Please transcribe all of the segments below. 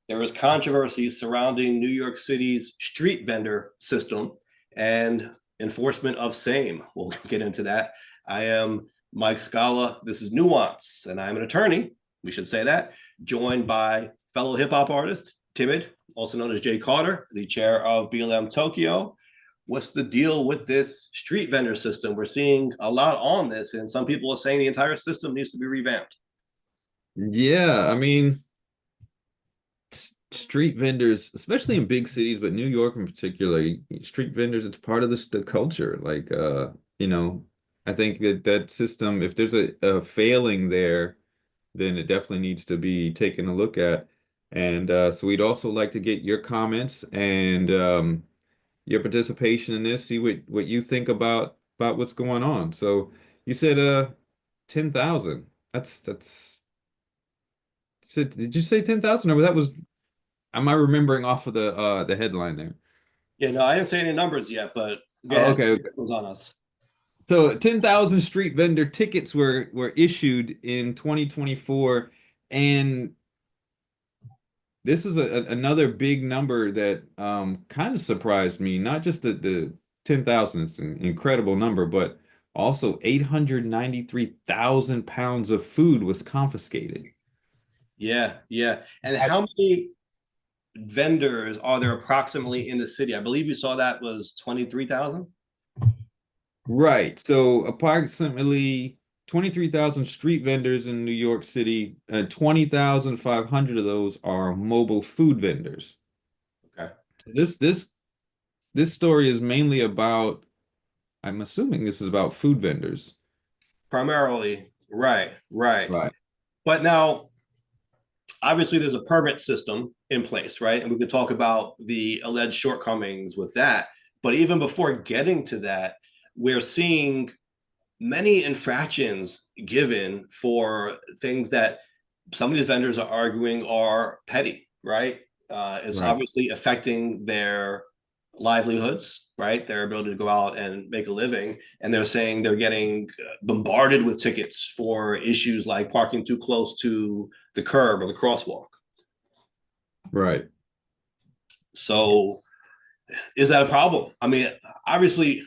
there is controversy surrounding New York City's street vendor system and enforcement of same. We'll get into that. I am Mike Scala. This is Nuance, and I'm an attorney. We should say that, joined by fellow hip hop artist Timid, also known as Jay Carter, the chair of BLM Tokyo. What's the deal with this street vendor system? We're seeing a lot on this, and some people are saying the entire system needs to be revamped. Yeah, I mean, street vendors, especially in big cities, but New York in particular, street vendors, it's part of the culture. You know, I think that system, if there's a failing there, then it definitely needs to be taken a look at. And so we'd also like to get your comments and your participation in this, see what you think about what's going on. So you said 10,000. That's did you say 10,000 or that was am I remembering off of the headline there? Yeah, no, I didn't say any numbers yet, but go Oh, ahead. okay, It okay. was on us. So 10,000 street vendor tickets were issued in 2024, and this is another big number that kind of surprised me. Not just the 10,000 is an incredible number, but also 893,000 pounds of food was confiscated. Yeah, yeah. And how That's many vendors are there approximately in the city? I believe you saw that was 23,000. right. So approximately 23,000 street vendors in New York City, 20,500 of those are mobile food vendors. Okay. So this story is mainly about, I'm assuming this is about food vendors. Primarily, right, right. Right. But now, obviously, there's a permit system in place, right? And we could talk about the alleged shortcomings with that. But even before getting to that, we're seeing many infractions given for things that some of these vendors are arguing are petty, right? It's Right. obviously affecting their livelihoods, right? Their ability to go out and make a living. And they're saying they're getting bombarded with tickets for issues like parking too close to the curb or the crosswalk. Right. So is that a problem? I mean, obviously,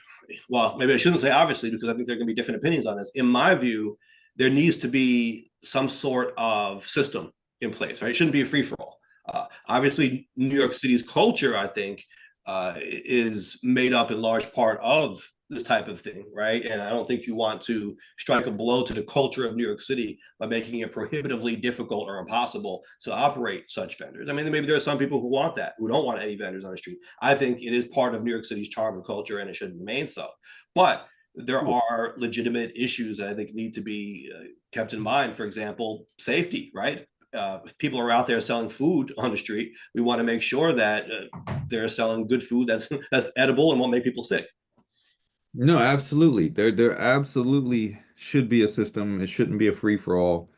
well, maybe I shouldn't say obviously because I think there are going to be different opinions on this. In my view, there needs to be some sort of system in place, right? It shouldn't be a free for all. Obviously, New York City's culture, I think, is made up in large part of this type of thing, right? And I don't think you want to strike a blow to the culture of New York City by making it prohibitively difficult or impossible to operate such vendors. I mean, maybe there are some people who want that, who don't want any vendors on the street. I think it is part of New York City's charm and culture, and it should remain so. But there are legitimate issues that I think need to be kept in mind. For example, safety, right? If people are out there selling food on the street, we want to make sure that they're selling good food that's edible and won't make people sick. No, absolutely. There absolutely should be a system. It shouldn't be a free for all.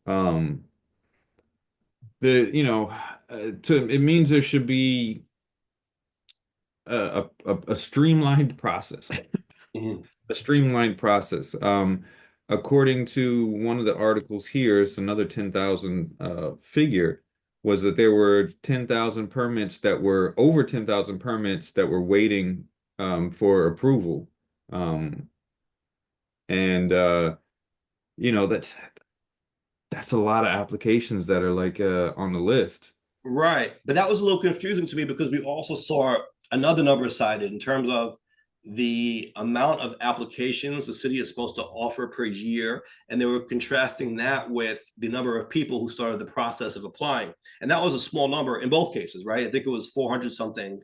Um, it means there should be a streamlined process. Mm-hmm. A streamlined process. According to one of the articles here, it's another 10,000 figure was that there were 10,000 permits that were over 10,000 permits that were waiting for approval. Um, and that's a lot of applications that are like on the list. Right. But that was a little confusing to me because we also saw another number cited in terms of the amount of applications the city is supposed to offer per year. And they were contrasting that with the number of people who started the process of applying. And that was a small number in both cases, right? I think it was 400 something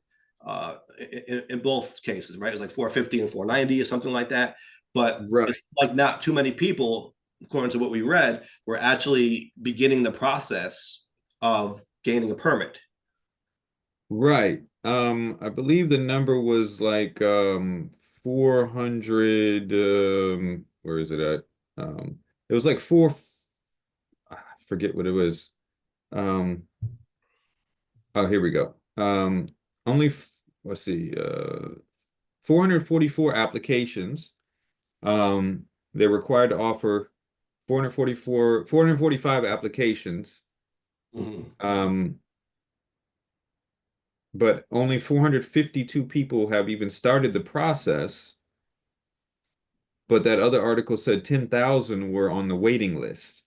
in both cases, right? It was like 450 and 490 or something like that. But Right. it's like not too many people, according to what we read, were actually beginning the process of gaining a permit. Right. I believe the number was like 400 where is it at? It was like I forget what it was. Um oh, here we go. Only let's see 444 applications. They're required to offer 445 applications. Mm-hmm. Um but only 452 people have even started the process. But that other article said 10,000 were on the waiting list.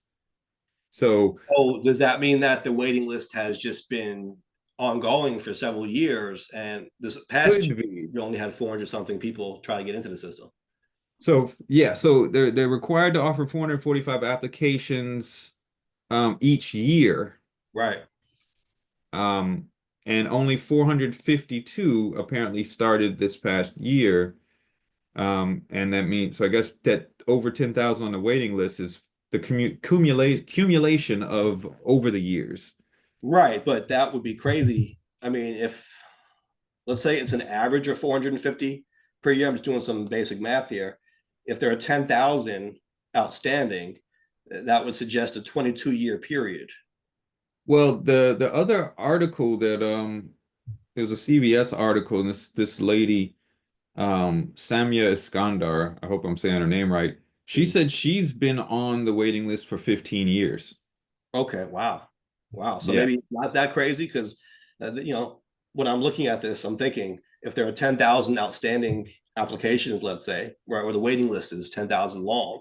So Oh, does that mean that the waiting list has just been ongoing for several years? And this past could year, be. you only had 400 something people try to get into the system. So yeah, so they're required to offer 445 applications each year. Right. Um, and only 452 apparently started this past year. And that means, so I guess that over 10,000 on the waiting list is the accumulation of over the years. Right. But that would be crazy. I mean, if let's say it's an average of 450 per year, I'm just doing some basic math here. If there are 10,000 outstanding, that would suggest a 22-year period. Well, the other article that it was a CBS article, and this lady Samia Iskandar, I hope I'm saying her name right. She Mhm. said she's been on the waiting list for 15 years. Okay. Wow. Wow. So Yeah, maybe it's not that crazy because, when I'm looking at this, I'm thinking if there are 10,000 outstanding applications, let's say, right, where the waiting list is 10,000 long,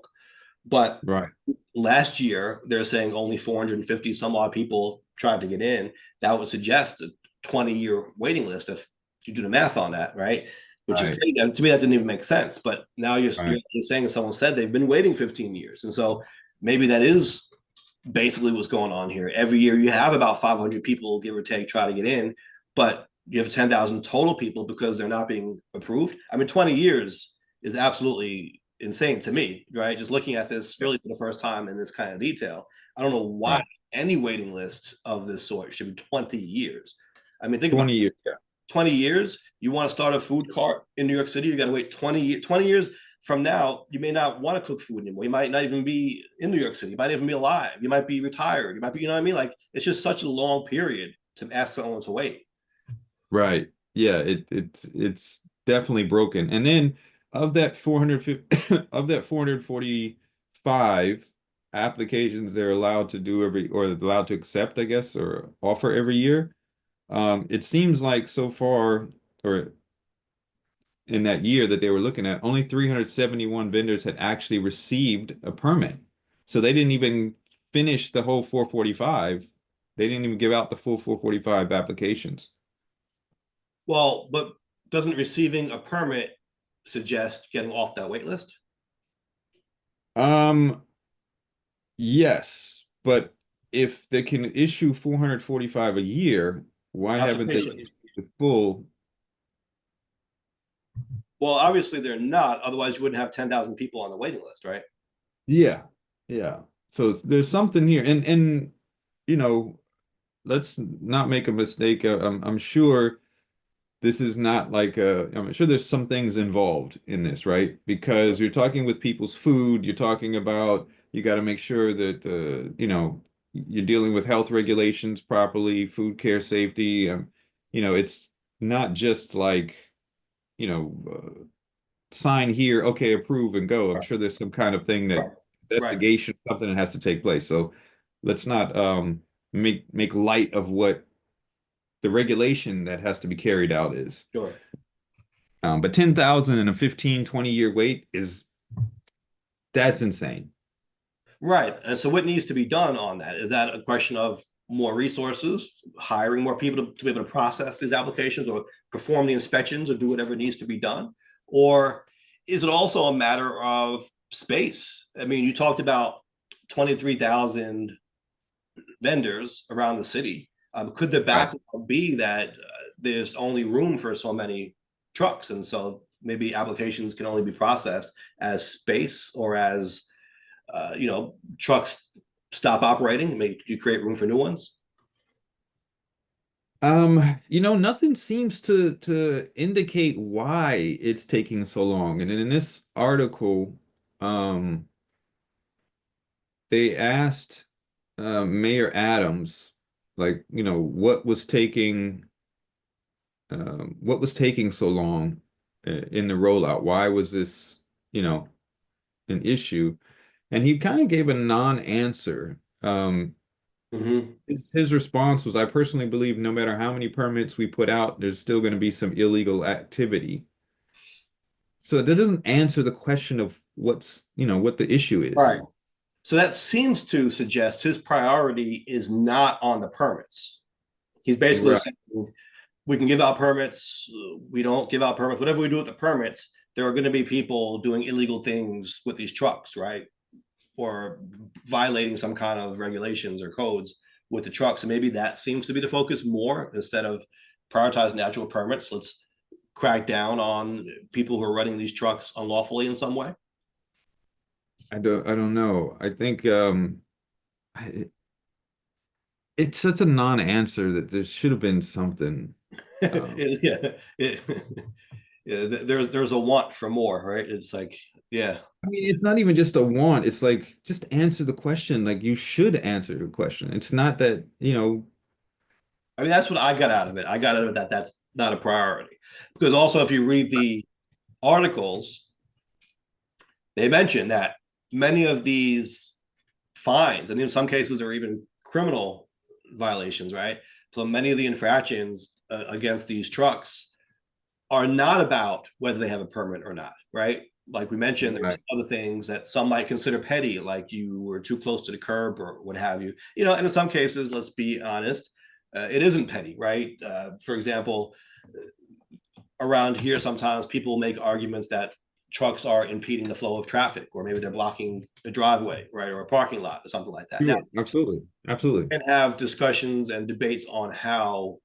but right, last year they're saying only 450 some odd people tried to get in. That would suggest a 20-year waiting list if you do the math on that, right? Which is right, crazy. And to me, that didn't even make sense. But now you're right. saying someone said they've been waiting 15 years. And so maybe that is basically what's going on here. Every year you have about 500 people, give or take, try to get in, but you have 10,000 total people because they're not being approved. I mean, 20 years is absolutely insane to me, right? Just looking at this really for the first time in this kind of detail. I don't know why Right. any waiting list of this sort should be 20 years. I mean, think about 20 years. Yeah. 20 years, you want to start a food cart in New York City, you got to wait 20 years from now, you may not want to cook food anymore. You might not even be in New York City. You might even be alive. You might be retired. You might be, you know what I mean? Like it's just such a long period to ask someone to wait. Right. Yeah, it's definitely broken. And then of that 450 of that 445 applications they're allowed to do every or allowed to accept, I guess, or offer every year. It seems like so far, or in that year that they were looking at, only 371 vendors had actually received a permit. So they didn't even finish the whole 445. They didn't even give out the full 445 applications. Well, but doesn't receiving a permit suggest getting off that wait list? Um, yes, but if they can issue 445 a year, why haven't they issued Applications. the full? Well, obviously they're not. Otherwise, you wouldn't have 10,000 people on the waiting list, right? Yeah, yeah. So there's something here, and you know, let's not make a mistake. I'm sure this is not like I'm sure there's some things involved in this, right? Because you're talking with people's food, you're talking about you got to make sure that you're dealing with health regulations properly, food care safety. It's not just like, you know, sign here, okay, approve and go. I'm Right. sure there's some kind of thing that Right. Right. investigation, something that has to take place. So let's not make light of what the regulation that has to be carried out is. Sure. But 10,000 in a 15, 20-year wait that's insane. Right. And so what needs to be done on that? Is that a question of more resources, hiring more people to be able to process these applications or perform the inspections or do whatever needs to be done? Or is it also a matter of space? I mean, you talked about 23,000 vendors around the city. Could the Right. backlog be that there's only room for so many trucks? And so maybe applications can only be processed as space or as trucks stop operating? Maybe you create room for new ones. Nothing seems to indicate why it's taking so long. And in this article, um, they asked Mayor Adams, like, what was taking so long in the rollout? Why was this, you know, an issue? And he kind of gave a non-answer. Hmm. His response was, I personally believe no matter how many permits we put out, there's still going to be some illegal activity. So that doesn't answer the question of what the issue is. Right. So that seems to suggest his priority is not on the permits. He's basically Right. saying we can give out permits, we don't give out permits, whatever we do with the permits, there are going to be people doing illegal things with these trucks, right? Or violating some kind of regulations or codes with the trucks. And maybe that seems to be the focus more instead of prioritizing actual permits. Let's crack down on people who are running these trucks unlawfully in some way. I don't know. I think I, it's such a non-answer that there should have been something. Yeah, it, yeah, there's a want for more, right? It's like, yeah. I mean, it's not even just a want. It's like just answer the question. Like you should answer the question. It's not that, I mean, that's what I got out of it. I got out of it that that's not a priority. Because also, if you read the articles, they mention that many of these fines, and in some cases, are even criminal violations, right? So many of the infractions against these trucks are not about whether they have a permit or not, right? Like we mentioned, there's Right. other things that some might consider petty, like you were too close to the curb or what have you. And in some cases, let's be honest, it isn't petty, right? For example, around here, sometimes people make arguments that trucks are impeding the flow of traffic, or maybe they're blocking a driveway, right, or a parking lot, or something like that. Now, Sure. Absolutely. Absolutely. we can have discussions and debates on how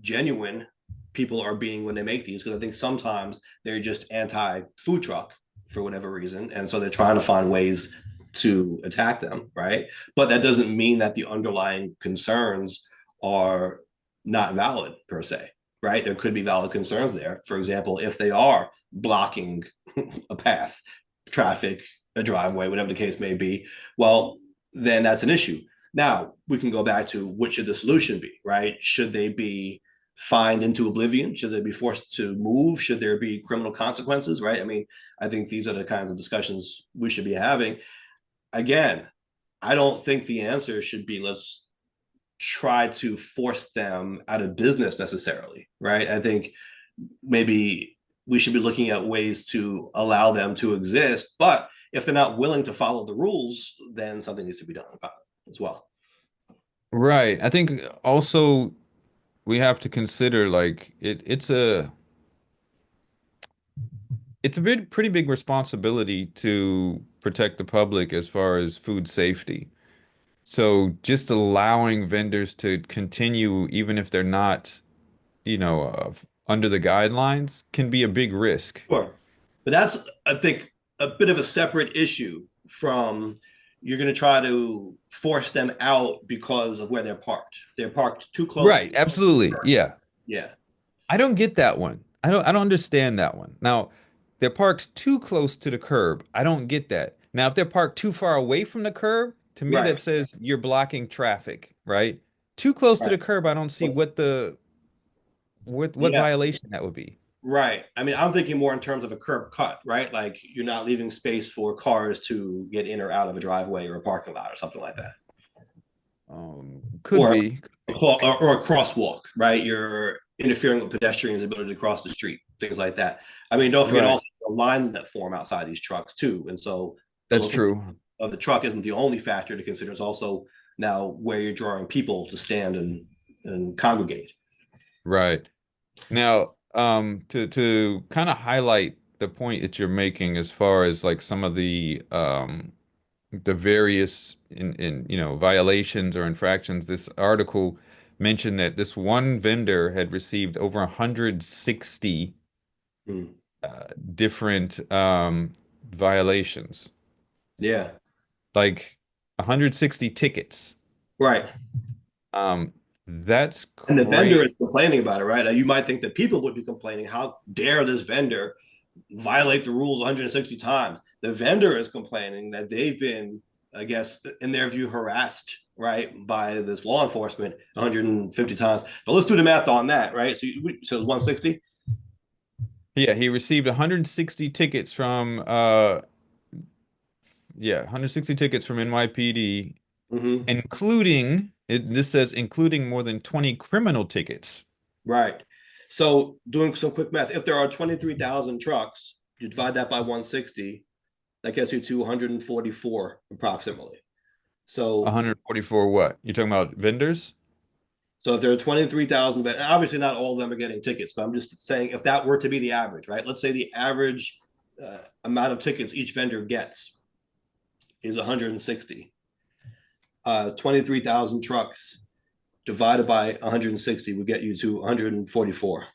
genuine people are being when they make these, because I think sometimes they're just anti food truck for whatever reason, and so they're trying to find ways to attack them, right? But that doesn't mean that the underlying concerns are not valid per se, right? There could be valid concerns there. For example, if they are blocking a path, traffic, a driveway, whatever the case may be, well, then that's an issue. Now we can go back to what should the solution be, right? Should they be fined into oblivion? Should they be forced to move? Should there be criminal consequences, right? I mean, I think these are the kinds of discussions we should be having. Again, I don't think the answer should be let's try to force them out of business necessarily, right? I think maybe we should be looking at ways to allow them to exist, but if they're not willing to follow the rules, then something needs to be done about it as well. Right. I think also we have to consider like it's a pretty big responsibility to protect the public as far as food safety. So just allowing vendors to continue even if they're not, under the guidelines can be a big risk. Sure. But that's, I think, a bit of a separate issue from you're going to try to force them out because of where they're parked. They're parked too close to Right, absolutely. the. Yeah. Yeah. I don't get that one. I don't understand that one. Now, they're parked too close to the curb. I don't get that. Now, if they're parked too far away from the curb, to me that Right. says you're blocking traffic, right? Too close to Right. the curb, I don't see What's, what yeah. violation that would be. Right. I mean, I'm thinking more in terms of a curb cut, right? Like you're not leaving space for cars to get in or out of a driveway or a parking lot or something like that. Could Or be. or a crosswalk, right? You're interfering with pedestrians' ability to cross the street, things like that. I mean, don't forget Right. also the lines that form outside these trucks too. And so the That's location true. of the truck isn't the only factor to consider. It's also now where you're drawing people to stand and congregate. Right. Now, to kind of highlight the point that you're making as far as like some of the various in violations or infractions, this article mentioned that this one vendor had received over 160 Hmm. different violations, Yeah. like 160 tickets. Right. Um, that's And the vendor crazy. is complaining about it, right? Now, you might think that people would be complaining, how dare this vendor violate the rules 160 times? The vendor is complaining that they've been, I guess, in their view, harassed, right, by this law enforcement 150 times. But let's do the math on that, right? So it's 160. Yeah, he received 160 tickets from 160 tickets from NYPD Hmm. This says including more than 20 criminal tickets. Right. So doing some quick math, if there are 23,000 trucks, you divide that by 160, that gets you to 144 approximately. So 144 what? You're talking about vendors? so if there are 23,000, but obviously not all of them are getting tickets, but I'm just saying if that were to be the average, right? Let's say the average amount of tickets each vendor gets is 160. 23,000 trucks divided by 160 would get you to 144.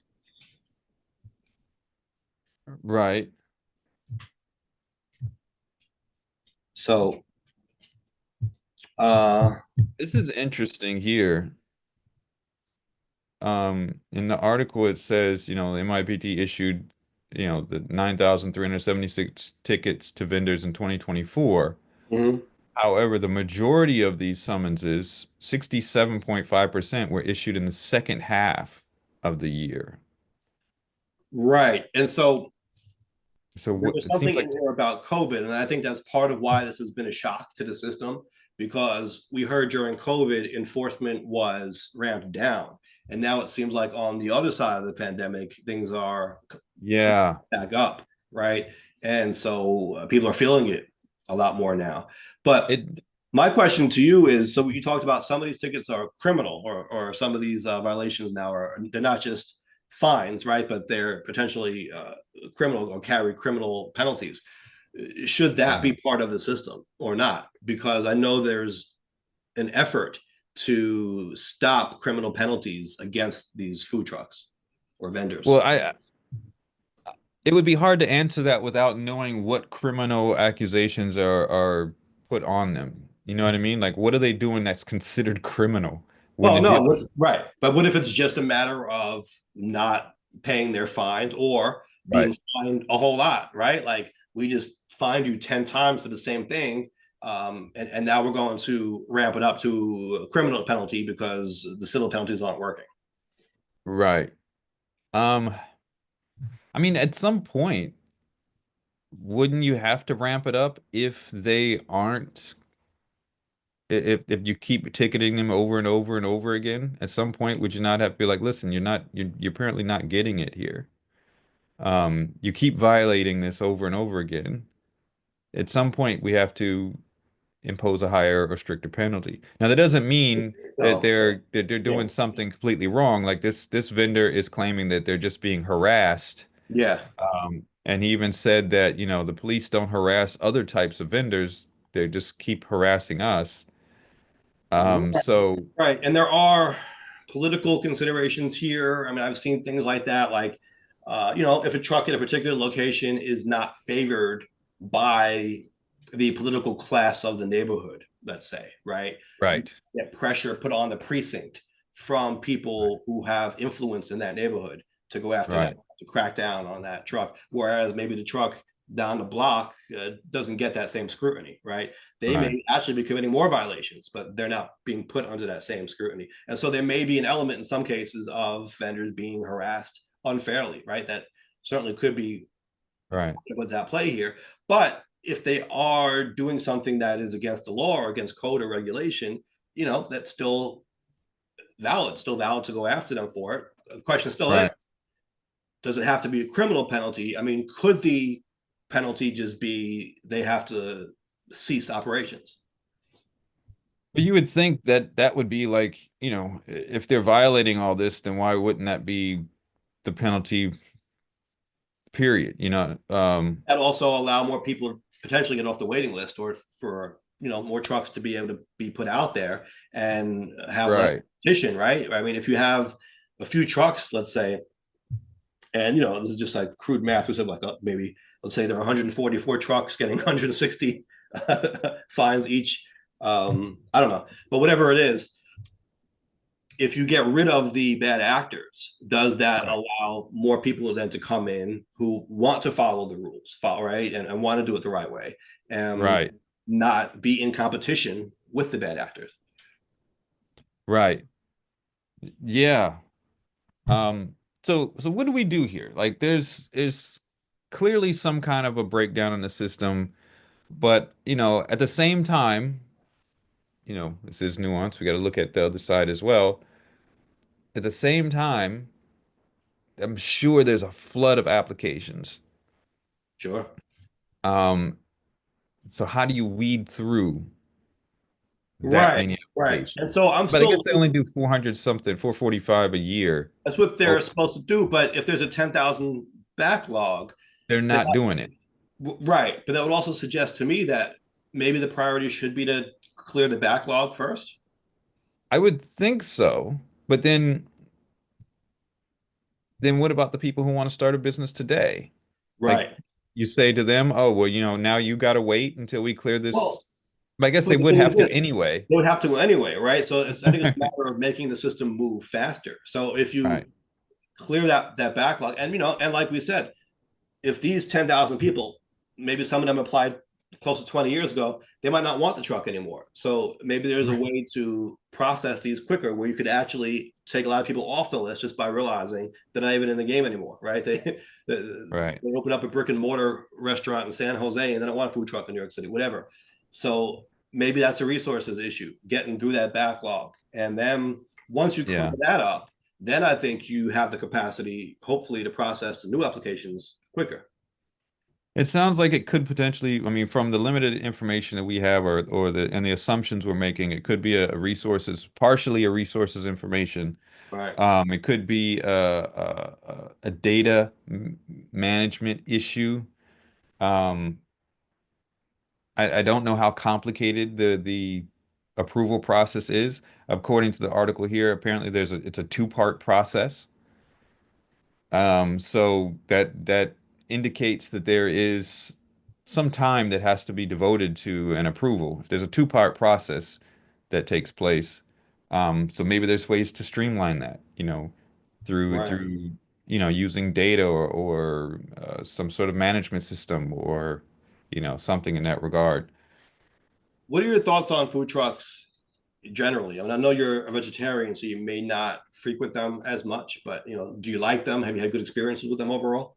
Right. So, uh, This is interesting here. In the article, it says, the MIPT issued, the 9,376 tickets to vendors in 2024. mhm. However, the majority of these summonses, 67.5%, were issued in the second half of the year. Right. And so So there what was it seems something like, in here about COVID, and I think that's part of why this has been a shock to the system because we heard during COVID enforcement was ramped down, and now it seems like on the other side of the pandemic things are yeah, back up, right? And so people are feeling it a lot more now. But it, my question to you is: so you talked about some of these tickets are criminal, or some of these violations now are they're not just fines, right? But they're potentially criminal or carry criminal penalties. Should that yeah. be part of the system or not? Because I know there's an effort to stop criminal penalties against these food trucks or Well, vendors. it would be hard to answer that without knowing what criminal accusations are put on them. You know what I mean? Like, what are they doing that's considered criminal when Well, it deals? no, right. But what if it's just a matter of not paying their fines or Right. being fined a whole lot, right? Like we just fined you 10 times for the same thing. And now we're going to ramp it up to a criminal penalty because the civil penalties aren't working. Right. Um, I mean, at some point, wouldn't you have to ramp it up if they aren't, if you keep ticketing them over and over and over again? At some point, would you not have to be like, listen, you're apparently not getting it here. You keep violating this over and over again. At some point, we have to impose a higher or stricter penalty. Now, that doesn't mean that So, they're yeah. doing something completely wrong. Like this vendor is claiming that they're just being harassed. Yeah. And he even said that, the police don't harass other types of vendors. They just keep harassing us. So Right. And there are political considerations here. I mean, I've seen things like that, like, if a truck in a particular location is not favored by the political class of the neighborhood, let's say, right? You right, get pressure put on the precinct from people who have influence in that neighborhood to go after that, right, to crack down on that truck. Whereas maybe the truck down the block doesn't get that same scrutiny, right? They right, may actually be committing more violations, but they're not being put under that same scrutiny. And so there may be an element in some cases of vendors being harassed unfairly, right? That certainly could be right. what's at play here. But if they are doing something that is against the law or against code or regulation, that's still valid to go after them for it. The question still is, Right. does it have to be a criminal penalty? I mean, could the penalty just be they have to cease operations? But you would think that that would be like, if they're violating all this, then why wouldn't that be the penalty period? That also allow more people to potentially get off the waiting list or for more trucks to be able to be put out there and have less Right, competition, right? I mean, if you have a few trucks, let's say, and this is just like crude math, we said like maybe let's say there are 144 trucks getting 160 fines each. I don't know, but whatever it is, if you get rid of the bad actors, does that right, allow more people then to come in who want to follow the rules, follow right, and want to do it the right way, and right, not be in competition with the bad actors? right. Yeah. So what do we do here? Like there's clearly some kind of a breakdown in the system, but at the same time, this is nuance. We got to look at the other side as well. At the same time, I'm sure there's a flood of applications. Sure. Um, so how do you weed through that Right, many right. And applications? so I'm But I still, guess they only do 400 something, 445 a year. that's what Oh, they're supposed to do. But if there's a 10,000 backlog, they're then not doing it. right. But that would also suggest to me that maybe the priority should be to clear the backlog first. I would think so. But then what about the people who want to start a business today? Like Right. you say to them, oh, well, now you got to wait until we clear Well, this. But I guess they but the would thing is have to this, anyway. they would have to anyway, right? So I think it's a matter of making the system move faster. So if Right. you clear that backlog, and and like we said, if these 10,000 people, maybe some of them applied close to 20 years ago, they might not want the truck anymore. So maybe there's a Right. way to process these quicker where you could actually take a lot of people off the list just by realizing they're not even in the game anymore, right? They, Right. they open up a brick and mortar restaurant in San Jose and they don't want a food truck in New York City, whatever. So maybe that's a resources issue, getting through that backlog. And then once you clear Yeah. that up, then I think you have the capacity, hopefully, to process the new applications quicker. It sounds like it could potentially, I mean, from the limited information that we have or the assumptions we're making, it could be partially a resources information. Right. It could be a data management issue. Um, I don't know how complicated the approval process is. According to the article here, apparently it's a two-part process. So that indicates that there is some time that has to be devoted to an approval. If there's a two-part process that takes place, so maybe there's ways to streamline that, through Right. through using data or some sort of management system or something in that regard. What are your thoughts on food trucks generally? I mean, I know you're a vegetarian, so you may not frequent them as much, but do you like them? Have you had good experiences with them overall?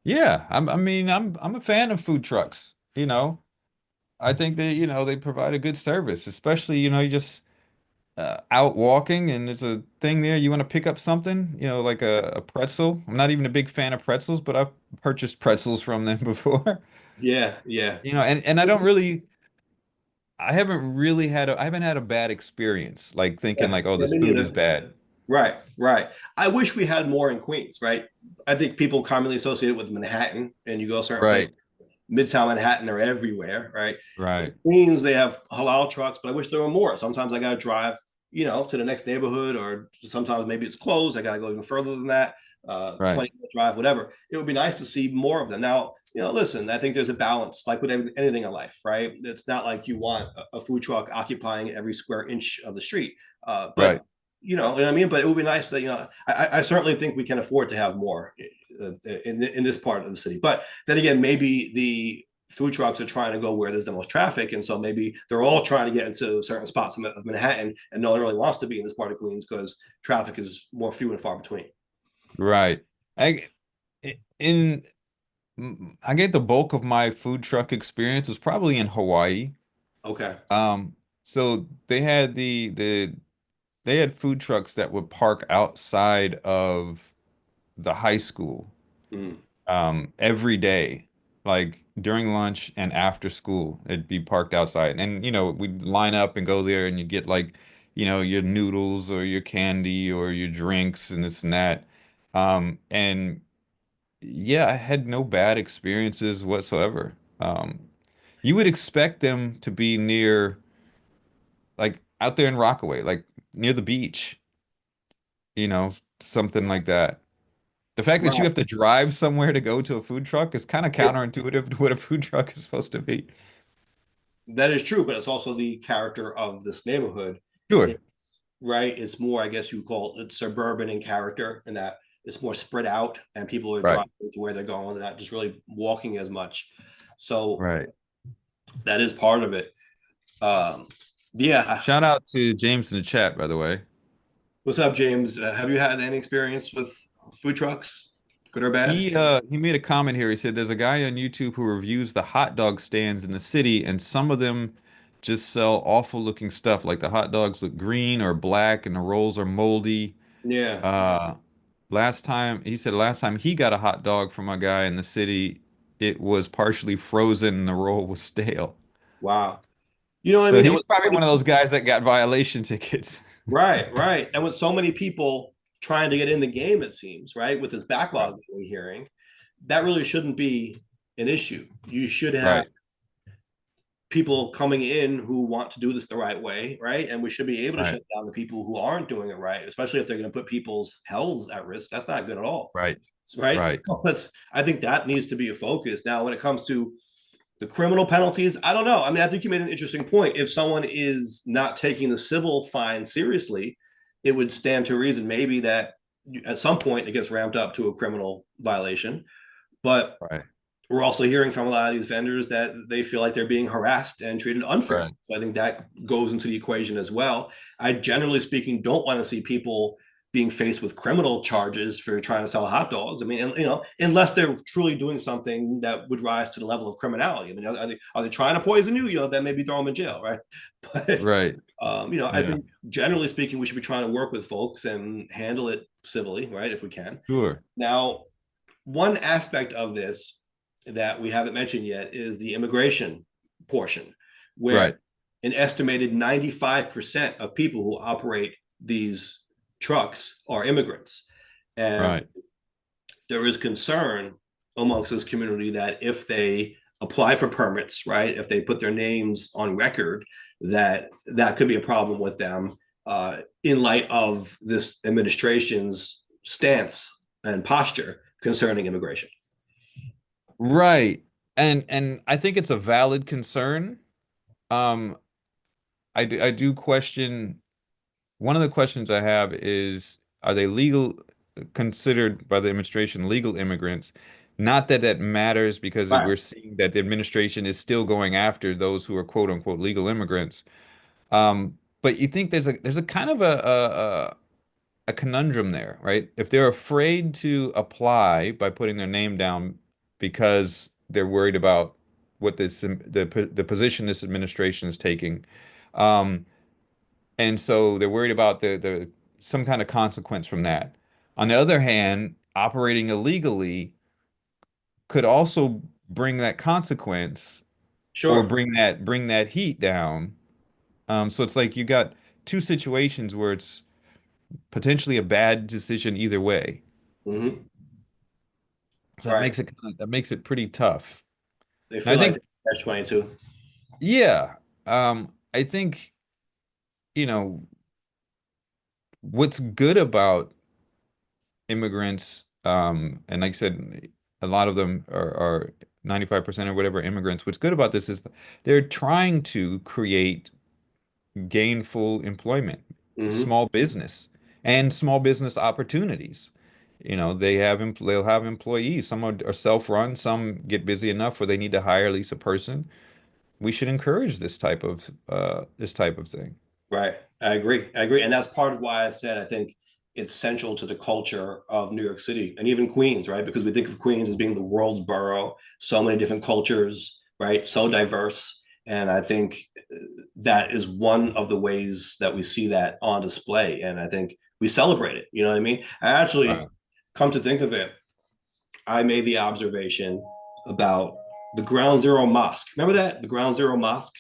Yeah, I mean, I'm a fan of food trucks. I think they provide a good service, especially, you just out walking and there's a thing there you want to pick up something, like a pretzel. I'm not even a big fan of pretzels, but I've purchased pretzels from them before. Yeah, yeah. And I haven't had a bad experience, like thinking Yeah, like, oh, yeah, this me food is neither. bad. Right, right. I wish we had more in Queens, right? I think people commonly associate it with Manhattan, and you go a certain place, Right, Midtown Manhattan, they're everywhere, right? In right, Queens, they have halal trucks, but I wish there were more. Sometimes I got to drive, to the next neighborhood, or sometimes maybe it's closed. I got to go even further than that, right, 20-minute drive, whatever. It would be nice to see more of them. Now, listen, I think there's a balance, like with anything in life, right? It's not like you want a food truck occupying every square inch of the street. But right. what I mean? But it would be nice that, I certainly think we can afford to have more in this part of the city. But then again, maybe the food trucks are trying to go where there's the most traffic, and so maybe they're all trying to get into certain spots of Manhattan, and no one really wants to be in this part of Queens because traffic is more few and far between. Right. I in I get the bulk of my food truck experience was probably in Hawaii. Okay. So they had food trucks that would park outside of the high school Mm. every day, like during lunch and after school. It'd be parked outside. And we'd line up and go there and you get like, your noodles or your candy or your drinks and this and that. And yeah, I had no bad experiences whatsoever. You would expect them to be near, like out there in Rockaway, like near the beach, something like that. The fact that you Right. have to drive somewhere to go to a food truck is kind of counterintuitive to what a food truck is supposed to be. That is true, but it's also the character of this neighborhood. Sure. It's right. It's more, I guess you call it suburban in character, in that it's more spread out, and people are Right. driving to where they're going. They're not just really walking as much. So Right. that is part of it. Um, yeah. Shout out to James in the chat, by the way. What's up, James? Have you had any experience with food trucks, good or bad? He made a comment here. He said there's a guy on YouTube who reviews the hot dog stands in the city, and some of them just sell awful looking stuff. Like the hot dogs look green or black and the rolls are moldy. Yeah. Uh, last time he said last time he got a hot dog from a guy in the city, it was partially frozen and the roll was stale. Wow. You know what I So mean? And he's with so probably many one of those guys that got violation tickets. right, right. And with so many people trying to get in the game, it seems, right? With this Right, backlog that we're hearing, that really shouldn't be an issue. You should have right, people coming in who want to do this the right way, right? And we should be able to right, shut down the people who aren't doing it right, especially if they're going to put people's health at risk. That's not good at all, right, right? right. So I think that needs to be a focus. Now, when it comes to the criminal penalties, I don't know. I mean, I think you made an interesting point. If someone is not taking the civil fine seriously, it would stand to reason maybe that at some point it gets ramped up to a criminal violation. But Right. we're also hearing from a lot of these vendors that they feel like they're being harassed and treated unfairly. Right. So I think that goes into the equation as well. I generally speaking don't want to see people being faced with criminal charges for trying to sell hot dogs. I mean, and, you know, unless they're truly doing something that would rise to the level of criminality. I mean, are they trying to poison you? You know, that maybe throw them in jail, right? But Right. you know, I Yeah. think generally speaking, we should be trying to work with folks and handle it civilly, right, if we can. Sure. Now, one aspect of this that we haven't mentioned yet is the immigration portion, where Right. an estimated 95% of people who operate these trucks are immigrants. And Right. there is concern amongst this community that if they apply for permits, right, if they put their names on record, that could be a problem with them in light of this administration's stance and posture concerning immigration. Right. And I think it's a valid concern. Um, I do question one of the questions I have is are they legal considered by the administration legal immigrants? Not that that matters because Right. we're seeing that the administration is still going after those who are quote unquote legal immigrants. But you think there's a kind of a conundrum there, right? If they're afraid to apply by putting their name down because they're worried about what the position this administration is taking, um, and so they're worried about the some kind of consequence from that. On the other hand, operating illegally could also bring that consequence or Sure. bring that heat down. So it's like you got two situations where it's potentially a bad decision either way. Mm-hmm. So that Right. makes it that makes it pretty tough. They And I feel like think, they're catch 22. I think, you know, what's good about immigrants, and like I said, a lot of them are 95% or whatever immigrants. What's good about this is they're trying to create gainful employment, Mm-hmm. small business, and small business opportunities. They'll have employees. Some are self-run, some get busy enough where they need to hire at least a person. We should encourage this type of thing. Right. I agree. I agree. And that's part of why I said I think it's central to the culture of New York City and even Queens, right? Because we think of Queens as being the world's borough, so many different cultures, right? So diverse. And I think that is one of the ways that we see that on display. And I think we celebrate it. You know what I mean? I actually, Right. come to think of it, I made the observation about the Ground Zero Mosque. Remember that? The Ground Zero Mosque?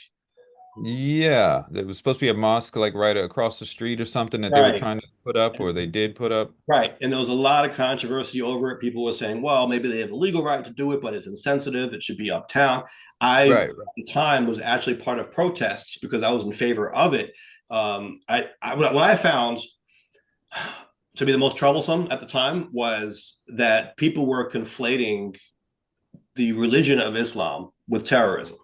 Yeah, there was supposed to be a mosque like right across the street or something that they were Right. trying to put up or they did put up. Right. And there was a lot of controversy over it. People were saying, well, maybe they have the legal right to do it, but it's insensitive. It should be uptown. I, at Right, right. the time, was actually part of protests because I was in favor of it. What I found to be the most troublesome at the time was that people were conflating the religion of Islam with terrorism,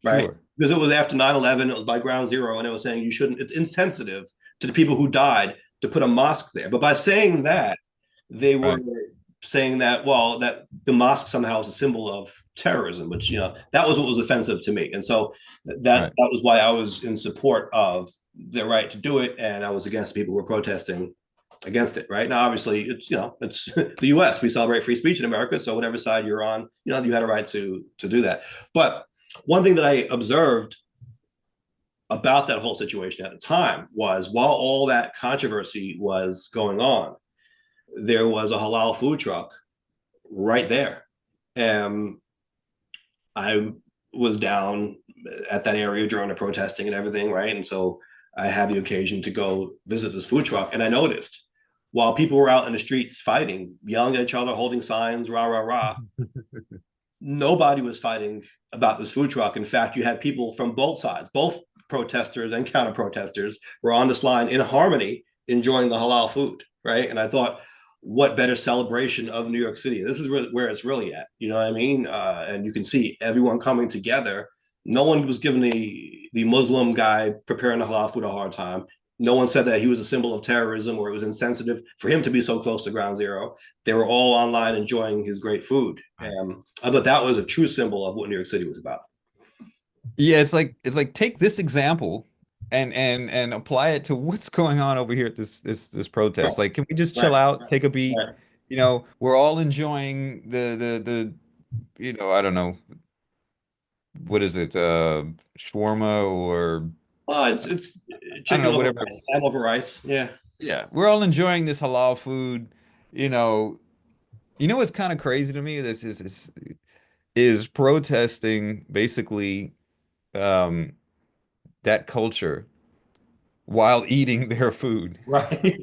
right? Sure. Because it was after 9/11, it was by ground zero, and it was saying you shouldn't, it's insensitive to the people who died to put a mosque there. But by saying that, they were Right, saying that, well, that the mosque somehow is a symbol of terrorism, which, you know, that was what was offensive to me. And so right, that was why I was in support of their right to do it. And I was against people who were protesting against it. Right now, obviously, it's, you know, it's the U.S. We celebrate free speech in America, so whatever side you're on, you know, you had a right to do that. But one thing that I observed about that whole situation at the time was while all that controversy was going on, there was a halal food truck right there. And I was down at that area during the protesting and everything, right? And so I had the occasion to go visit this food truck, and I noticed while people were out in the streets fighting, yelling at each other, holding signs, rah rah rah, nobody was fighting about this food truck. In fact, you had people from both sides, both protesters and counter protesters, were on this line in harmony, enjoying the halal food, right? And I thought, what better celebration of New York City? This is where it's really at. You know what I mean? And you can see everyone coming together. No one was giving the Muslim guy preparing the halal food a hard time. No one said that he was a symbol of terrorism or it was insensitive for him to be so close to ground zero. They were all online enjoying his great food. And I thought that was a true symbol of what New York City was about. Yeah, it's like take this example and apply it to what's going on over here at this Right, protest. Like, can we just chill right, out, take a beat? right. We're all enjoying I don't know, what is it, shawarma or It's I don't chicken know, over whatever it rice, is. ham over rice. Yeah, Yeah, we're all enjoying this halal food. You know, what's kind of crazy to me? This is protesting basically um that culture while eating their food. right,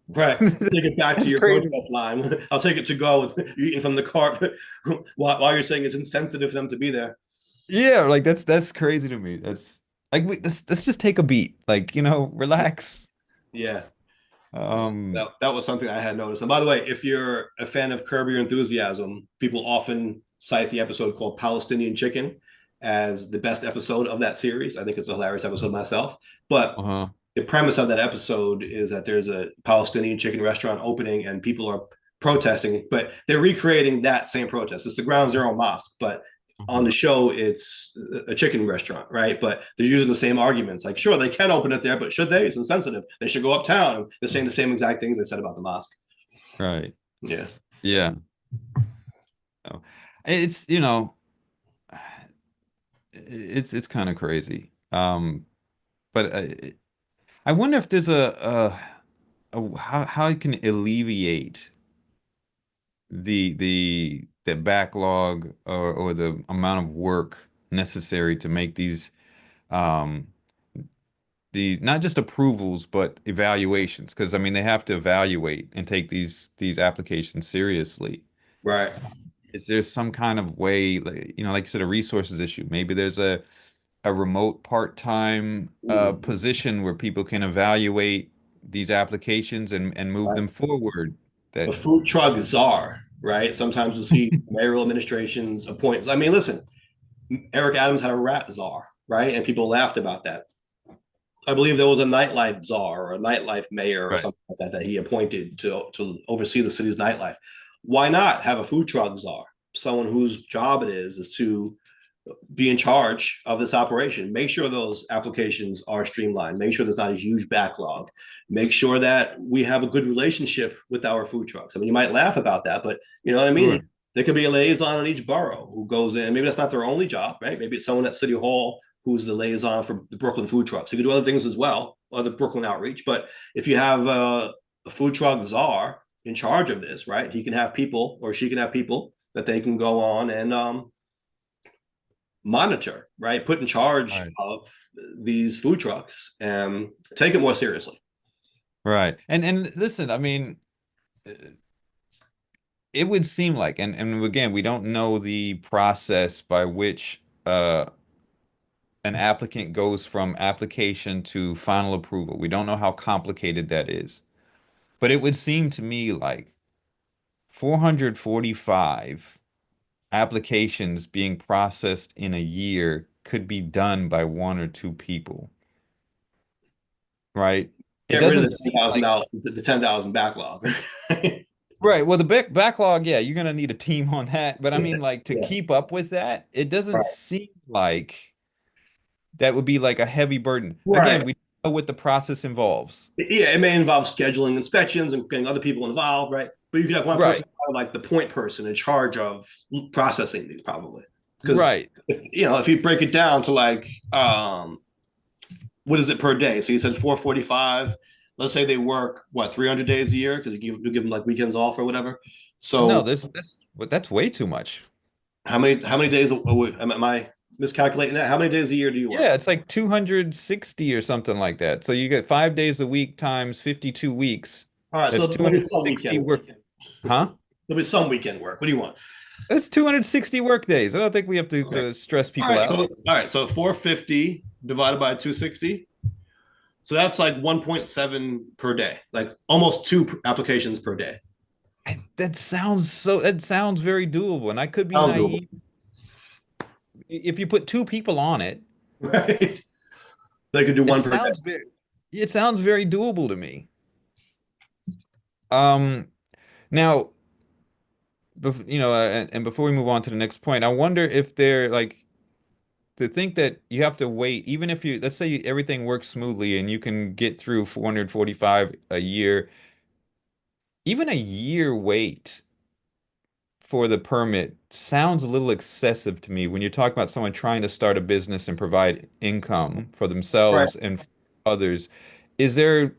right. Take it back to That's your crazy. protest line. I'll take it to go with you eating from the cart while you're saying it's insensitive for them to be there. Yeah, like that's crazy to me. That's like let's just take a beat. Like, relax. Yeah, Um, that was something I had noticed. And by the way, if you're a fan of Curb Your Enthusiasm, people often cite the episode called Palestinian Chicken as the best episode of that series. I think it's a hilarious episode myself. But uh-huh. the premise of that episode is that there's a Palestinian chicken restaurant opening and people are protesting, but they're recreating that same protest. It's the Ground Zero Mosque, but on Mhm. the show, it's a chicken restaurant, right? But they're using the same arguments. Like, sure, they can open it there, but should they? It's insensitive. They should go uptown. They're saying the same exact things they said about the mosque. Right. Yeah. Yeah. Oh. It's, it's kind of crazy. But I wonder if there's how I can alleviate the backlog or the amount of work necessary to make um the not just approvals but evaluations, because I mean they have to evaluate and take these applications seriously. Right. Is there some kind of way, like you said, a resources issue? Maybe there's a remote part-time Ooh. position where people can evaluate these applications and move Right. them forward. A That food truck czar, right? Sometimes we'll see mayoral administrations appoint. I mean, listen, Eric Adams had a rat czar, right? And people laughed about that. I believe there was a nightlife czar or a nightlife mayor or Right. something like that he appointed to oversee the city's nightlife. Why not have a food truck czar, someone whose job it is to be in charge of this operation? Make sure those applications are streamlined. Make sure there's not a huge backlog. Make sure that we have a good relationship with our food trucks. I mean, you might laugh about that, but you know what I mean? Sure. There could be a liaison in each borough who goes in. Maybe that's not their only job, right? Maybe it's someone at City Hall who's the liaison for the Brooklyn food trucks. You can do other things as well, other Brooklyn outreach. But if you have a food truck czar in charge of this, right? He can have people, or she can have people that they can go on and monitor, right? Put in charge Right. of these food trucks and take it more seriously. Right. And listen, I mean, it would seem like, and again, we don't know the process by which an applicant goes from application to final approval. We don't know how complicated that is. But it would seem to me like 445 applications being processed in a year could be done by one or two people, right? It Get rid of doesn't the ten seem thousand like dollars, the 10,000 backlog. right. Well, the backlog, yeah, you're gonna need a team on that. But I Yeah, mean, like to yeah, keep up with that, it doesn't right, seem like that would be like a heavy burden. right. Again, we know what the process involves. Yeah, it may involve scheduling inspections and getting other people involved, right? But you could have one Right. person like the point person in charge of processing these, probably. Because Right. if you break it down to like what is it per day? So you said 445. Let's say they work what 300 days a year because you give them like weekends off or whatever. No, So that's way too much. how many days am I miscalculating that? How many days a year do you work? Yeah, it's like 260 or something like that. So you get 5 days a week times 52 weeks. All right, so That's there'll be some 260 weekend work. work. Huh? There'll be some weekend work. What do you want? That's 260 work days. I don't think we have Okay. to stress All people right. out. So 450 divided by 260. So that's like 1.7 per day, like almost two applications per day. That sounds very doable, and I could be Sounds doable, naive. If you put two people on it, right? They could do it one per day. sounds very it sounds very doable to me. Um, now, and before we move on to the next point, I wonder if they're like to think that you have to wait, even if let's say everything works smoothly and you can get through 445 a year, even a year wait for the permit sounds a little excessive to me when you're talking about someone trying to start a business and provide income for Right. themselves and others. Is there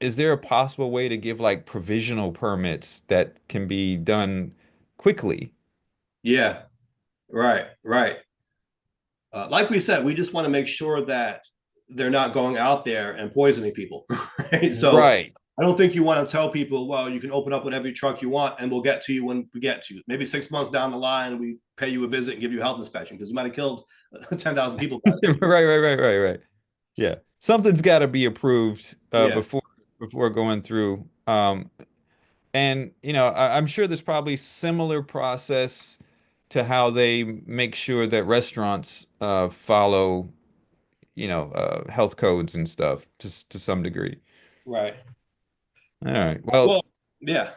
is there a possible way to give like provisional permits that can be done quickly? Yeah. Right. Right. Like we said, we just want to make sure that they're not going out there and poisoning people. Right. So Right. I don't think you want to tell people, well, you can open up whatever truck you want and we'll get to you when we get to you. Maybe 6 months down the line, we pay you a visit and give you a health inspection because you might have killed 10,000 people by then. Right. Yeah. Something's got to be approved Yeah. before going through. And I'm sure there's probably similar process to how they make sure that restaurants follow, health codes and stuff to some degree. Right. All right. Well, Well, yeah.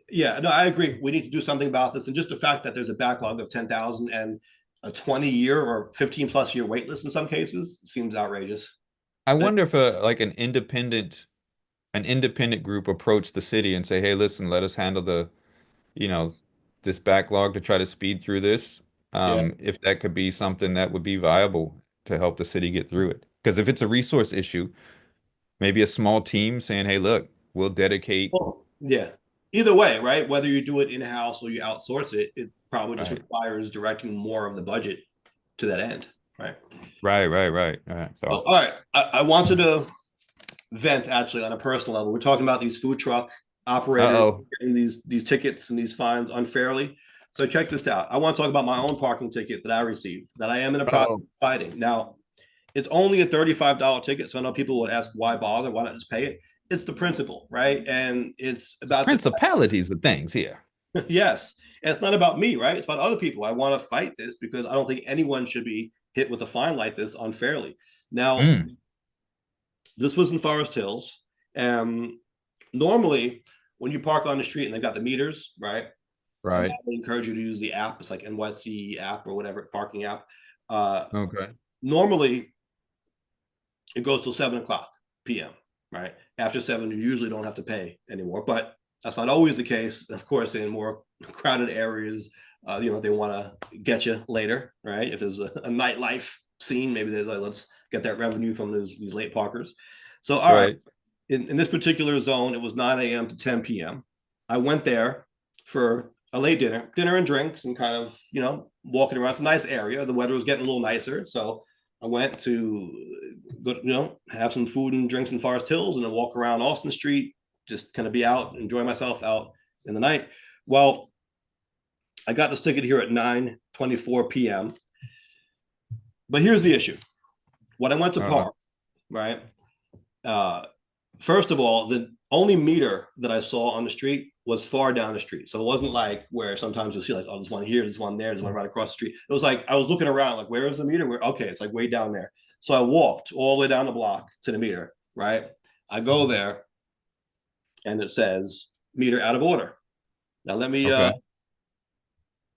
Yeah, no, I agree. We need to do something about this. And just the fact that there's a backlog of 10,000 and a 20-year or 15 plus year wait list in some cases seems outrageous. I Uh, wonder if like an independent group approached the city and say, "Hey, listen, let us handle you know, this backlog to try to speed through this." Yeah. If that could be something that would be viable to help the city get through it. Because if it's a resource issue, maybe a small team saying, "Hey, look, we'll dedicate." Well, yeah. Either way, right? Whether you do it in house or you outsource it, it probably just Right. requires directing more of the budget to that end, right? Right. Oh, So, all right. I wanted to vent actually on a personal level. We're talking about these food truck operators uh-oh. getting these tickets and these fines unfairly. So check this out. I want to talk about my own parking ticket that I received that I am in a process Oh, of fighting. Now, it's only a $35 ticket, so I know people would ask why bother, why not just pay it? It's the principle, right? And it's about the principalities of things here. yes, and it's not about me, right? It's about other people. I want to fight this because I don't think anyone should be hit with a fine like this unfairly. Now, Mm, this was in Forest Hills. Um, Normally, when you park on the street and they've got the meters, right? And right. they encourage you to use the app. It's like NYC app or whatever parking app. Uh, Okay. Normally, it goes till 7 o'clock p.m. Right after 7, you usually don't have to pay anymore, but that's not always the case. Of course, in more crowded areas, they want to get you later, right? If there's a nightlife scene, maybe they're like, let's get that revenue from these late parkers. So, all right, Right. in this particular zone, it was 9 a.m. to 10 p.m. I went there for a late dinner and drinks, and kind of walking around. It's a nice area. The weather was getting a little nicer, so I went to go, have some food and drinks in Forest Hills, and then walk around Austin Street, just kind of be out, enjoy myself out in the night. Well, I got this ticket here at 9:24 p.m. But here's the issue: when I went to Uh-oh. park, right? Uh, First of all, the only meter that I saw on the street was far down the street. So it wasn't like where sometimes you'll see like, oh, there's one here, there's one there, there's one right across the street. It was like I was looking around, like, where is the meter? Where okay, it's like way down there. So I walked all the way down the block to the meter, right? I go there and it says meter out of order. Now let me Okay.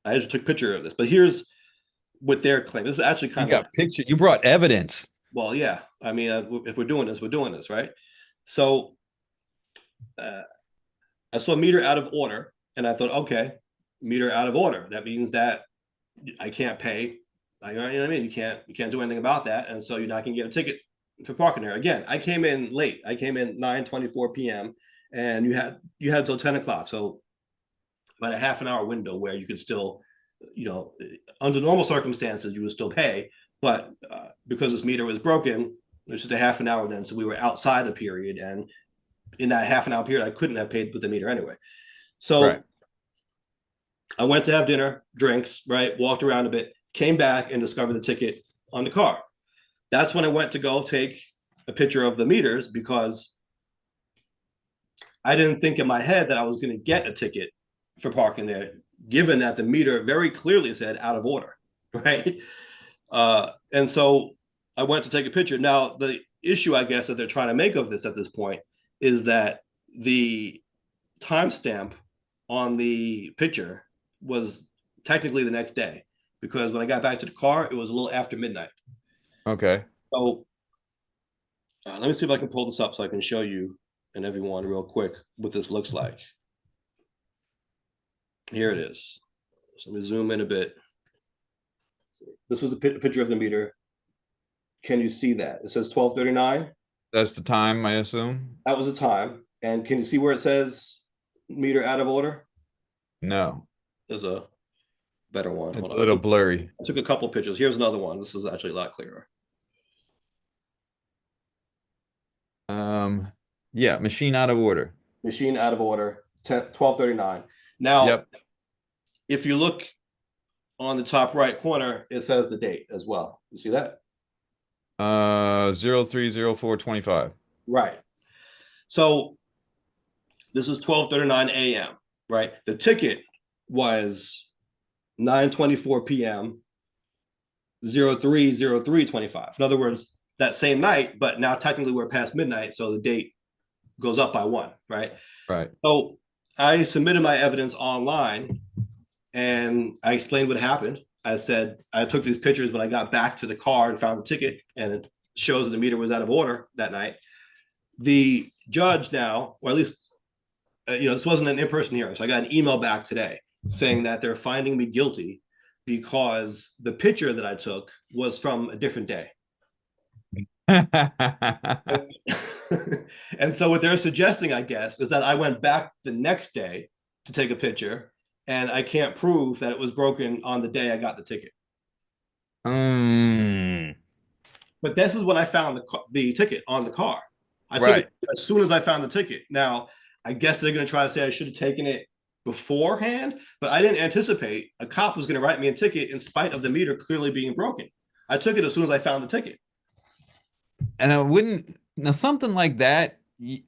I just took a picture of this, but here's what their claim. This is actually You kind of got picture. You brought evidence. well, yeah. I mean, if we're doing this, we're doing this, right? So uh, I saw meter out of order, and I thought, okay, meter out of order. That means that I can't pay. You know what I mean? You can't do anything about that, and so you're not gonna get a ticket for parking there. Again, I came in late. I came in 9:24 p.m. and you had till 10 o'clock. So about a half an hour window where you could still, under normal circumstances, you would still pay. But because this meter was broken, there's just a half an hour then. So we were outside the period. And in that half an hour period, I couldn't have paid with the meter anyway. Right. So I went to have dinner, drinks, right? Walked around a bit, came back and discovered the ticket on the car. That's when I went to go take a picture of the meters because I didn't think in my head that I was going to get a ticket for parking there, given that the meter very clearly said out of order, right? And so I went to take a picture. Now, the issue, I guess, that they're trying to make of this at this point is that the timestamp on the picture was technically the next day because when I got back to the car, it was a little after midnight. Okay. So let me see if I can pull this up so I can show you and everyone real quick what this looks like. Here it is. So let me zoom in a bit. This was a picture of the meter. Can you see that? It says 12:39. That's the time, I assume? That was the time. And can you see where it says meter out of order? No. There's a better one. It's Hold a on. little blurry. I took a couple pictures. Here's another one. This is actually a lot clearer. Yeah, machine out of order. Machine out of order, 12:39. Now, Yep. if you look on the top right corner, it says the date as well. You see that? 030425. Right. So this is 12:39 a.m., right? The ticket was 9:24 p.m., 030325. In other words, that same night, but now technically we're past midnight, so the date goes up by one, right? Right. So I submitted my evidence online and I explained what happened. I said I took these pictures when I got back to the car and found the ticket, and it shows that the meter was out of order that night. The judge now, or at least, this wasn't an in-person hearing, so I got an email back today saying that they're finding me guilty because the picture that I took was from a different day. And so what they're suggesting, I guess, is that I went back the next day to take a picture and I can't prove that it was broken on the day I got the ticket. Mm, But this is when I found the ticket on the car. I took right. it as soon as I found the ticket. Now, I guess they're going to try to say I should have taken it beforehand, but I didn't anticipate a cop was going to write me a ticket in spite of the meter clearly being broken. I took it as soon as I found the ticket. And I wouldn't, now something like that,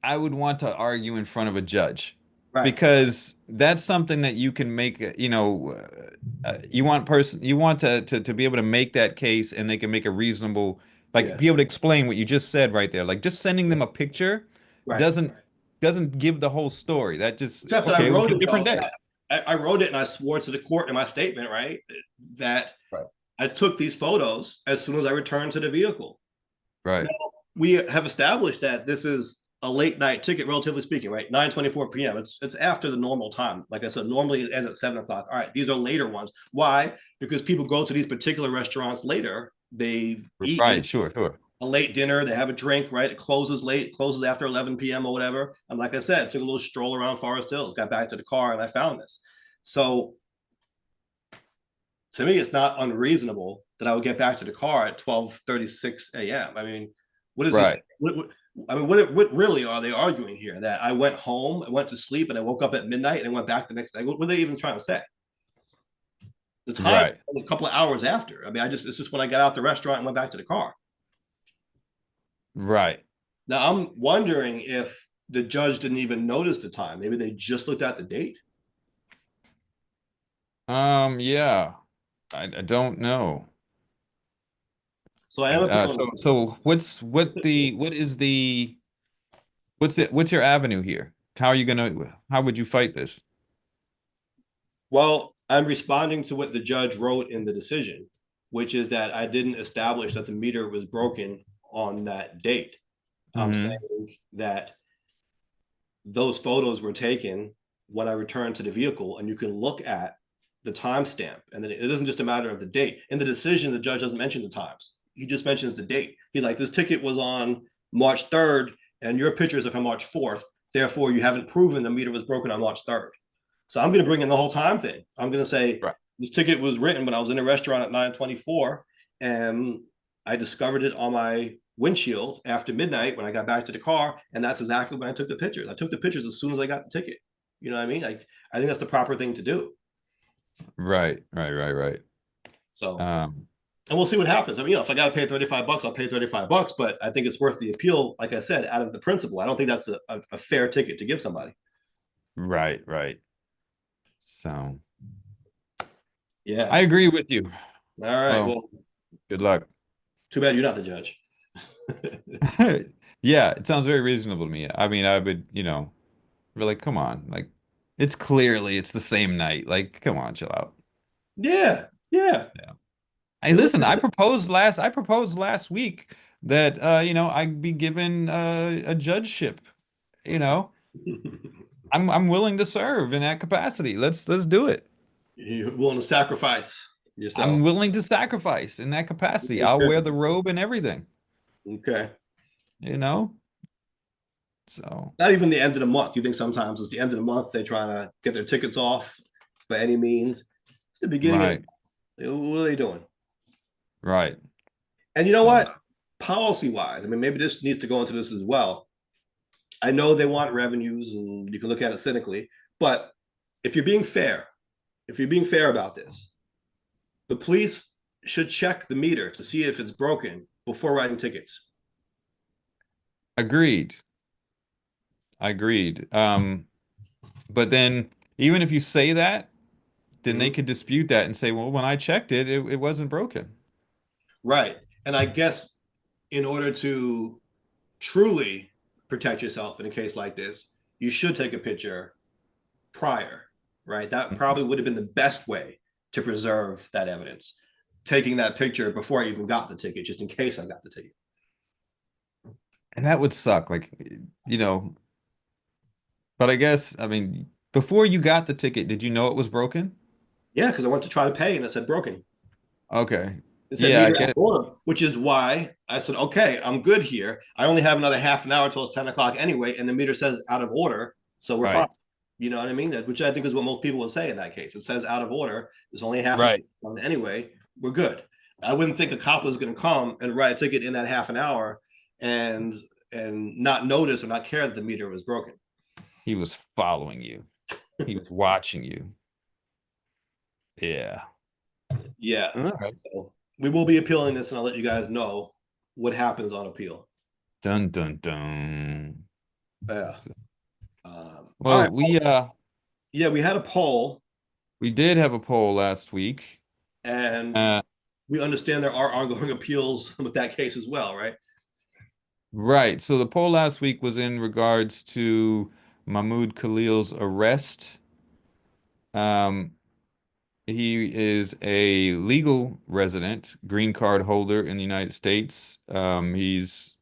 I would want to argue in front of a judge Right. because that's something that you can make, you want to be able to make that case and they can make a reasonable, like Yeah. be able to explain what you just said right there. Like just sending them a picture Right. doesn't doesn't give the whole story. That just, Except that I okay, it was wrote a it different though. day. I wrote it and I swore to the court in my statement, right, that Right. I took these photos as soon as I returned to the vehicle. Right. Now, we have established that this is a late night ticket, relatively speaking, right? 9:24 p.m. It's after the normal time. Like I said, normally it ends at 7 o'clock. All right, these are later ones. Why? Because people go to these particular restaurants later. They eat Right. Sure. Sure. a late dinner, they have a drink, right? It closes late, it closes after 11 p.m. or whatever. And like I said, took a little stroll around Forest Hills, got back to the car, and I found this. So to me, it's not unreasonable that I would get back to the car at 12:36 a.m. I mean, what is he Right. saying? What really are they arguing here? That I went home, I went to sleep, and I woke up at midnight and went back the next day? What are they even trying to say? The time Right. was a couple of hours after. I mean, it's just when I got out the restaurant and went back to the car. Right. Now I'm wondering if the judge didn't even notice the time. Maybe they just looked at the date. Yeah. I don't know. So I am appealing. So what is the what's your avenue here? How would you fight this? Well, I'm responding to what the judge wrote in the decision, which is that I didn't establish that the meter was broken on that date. I'm Hmm. saying that those photos were taken when I returned to the vehicle, and you can look at the timestamp, and then it isn't just a matter of the date. In the decision, the judge doesn't mention the times. he just mentions the date. He's like, this ticket was on March 3rd, and your pictures are from March 4th. Therefore, you haven't proven the meter was broken on March 3rd. So I'm going to bring in the whole time thing. I'm going to say Right. this ticket was written when I was in a restaurant at 9:24, and I discovered it on my windshield after midnight when I got back to the car, and that's exactly when I took the pictures. I took the pictures as soon as I got the ticket. You know what I mean? Like, I think that's the proper thing to do. Right, right, right, right. So, Um, and we'll see what happens. I mean, if I got to pay $35, I'll pay $35. But I think it's worth the appeal. Like I said, out of the principle, I don't think that's a fair ticket to give somebody. right, right. So I Yeah. agree with you. All right. Well, Well, good luck. too bad you're not the judge. Yeah, it sounds very reasonable to me. I mean, I would, be like, come on, like it's the same night. Like, come on, chill out. Yeah. Yeah. Yeah. Hey, listen, I proposed last week that I'd be given a judgeship. You know, I'm willing to serve in that capacity. Let's do it. You're willing to sacrifice I'm yourself. willing to sacrifice in that capacity. I'll wear the robe and everything, Okay. you know? So, Not even the end of the month. You think sometimes it's the end of the month they're trying to get their tickets off by any means. It's the beginning of the right, month. What are they doing? right. And you know So, what? Policy wise, I mean, maybe this needs to go into this as well. I know they want revenues and you can look at it cynically, but if you're being fair, if you're being fair about this, the police should check the meter to see if it's broken before writing tickets. agreed. Agreed. But then even if you say that, then they Mhm. could dispute that and say, well, when I checked it, it wasn't broken. Right. And I guess in order to truly protect yourself in a case like this, you should take a picture prior, right? That Mhm. probably would have been the best way to preserve that evidence. Taking that picture before I even got the ticket, just in case I got the ticket. And that would suck. Like, you know, but I guess, I mean, before you got the ticket, did you know it was broken? Yeah, because I went to try to pay and it said broken. Okay. It said Yeah, I meter out of get order, which is why I said, okay, I'm good here. I only have another half an hour until it's 10 o'clock anyway, and the meter says out of order, so we're fine. right. You know what I mean? Which I think is what most people would say in that case. It says out of order. There's only half an Right. hour anyway. We're good. I wouldn't think a cop was going to come and write a ticket in that half an hour and not notice or not care that the meter was broken. He was following you. He was watching you. Yeah. Yeah. All right. So we will be appealing this, and I'll let you guys know what happens on appeal. Dun dun dun. Yeah. So- All right. Well, Yeah, we had a poll, we did have a poll last week. and Uh, we understand there are ongoing appeals with that case as well, right? right. So the poll last week was in regards to Mahmoud Khalil's arrest. Um, he is a legal resident, green card holder in the United States. He's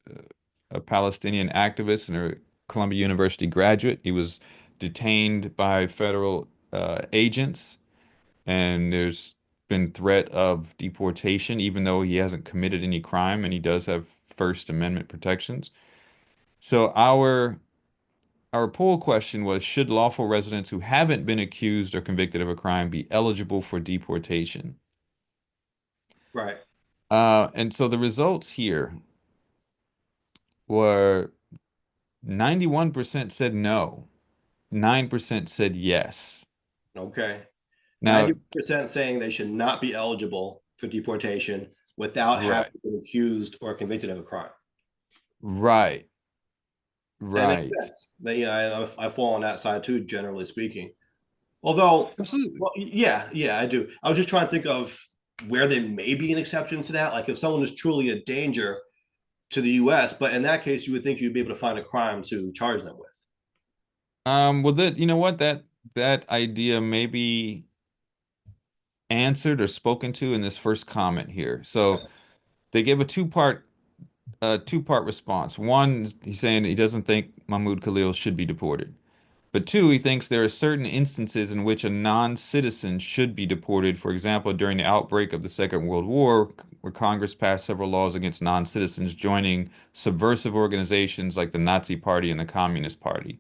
a Palestinian activist and a Columbia University graduate. He was detained by federal agents, and there's been threat of deportation, even though he hasn't committed any crime and he does have First Amendment protections. So our poll question was, should lawful residents who haven't been accused or convicted of a crime be eligible for deportation? Right. And so the results here were 91% said no, 9% said yes. Okay. Now, 90% saying they should not be eligible for deportation without having right, been accused or convicted of a crime. right, That makes right. sense. I fall on that side too, generally speaking. Although, Absolutely. well, yeah, yeah, I do. I was just trying to think of where there may be an exception to that. Like if someone is truly a danger to the US, but in that case, you would think you'd be able to find a crime to charge them with. Well, that you know what that idea may be answered or spoken to in this first comment here. So they gave a two-part response. One, he's saying he doesn't think Mahmoud Khalil should be deported. But two, he thinks there are certain instances in which a non-citizen should be deported. For example, during the outbreak of the Second World War, where Congress passed several laws against non-citizens joining subversive organizations like the Nazi Party and the Communist Party.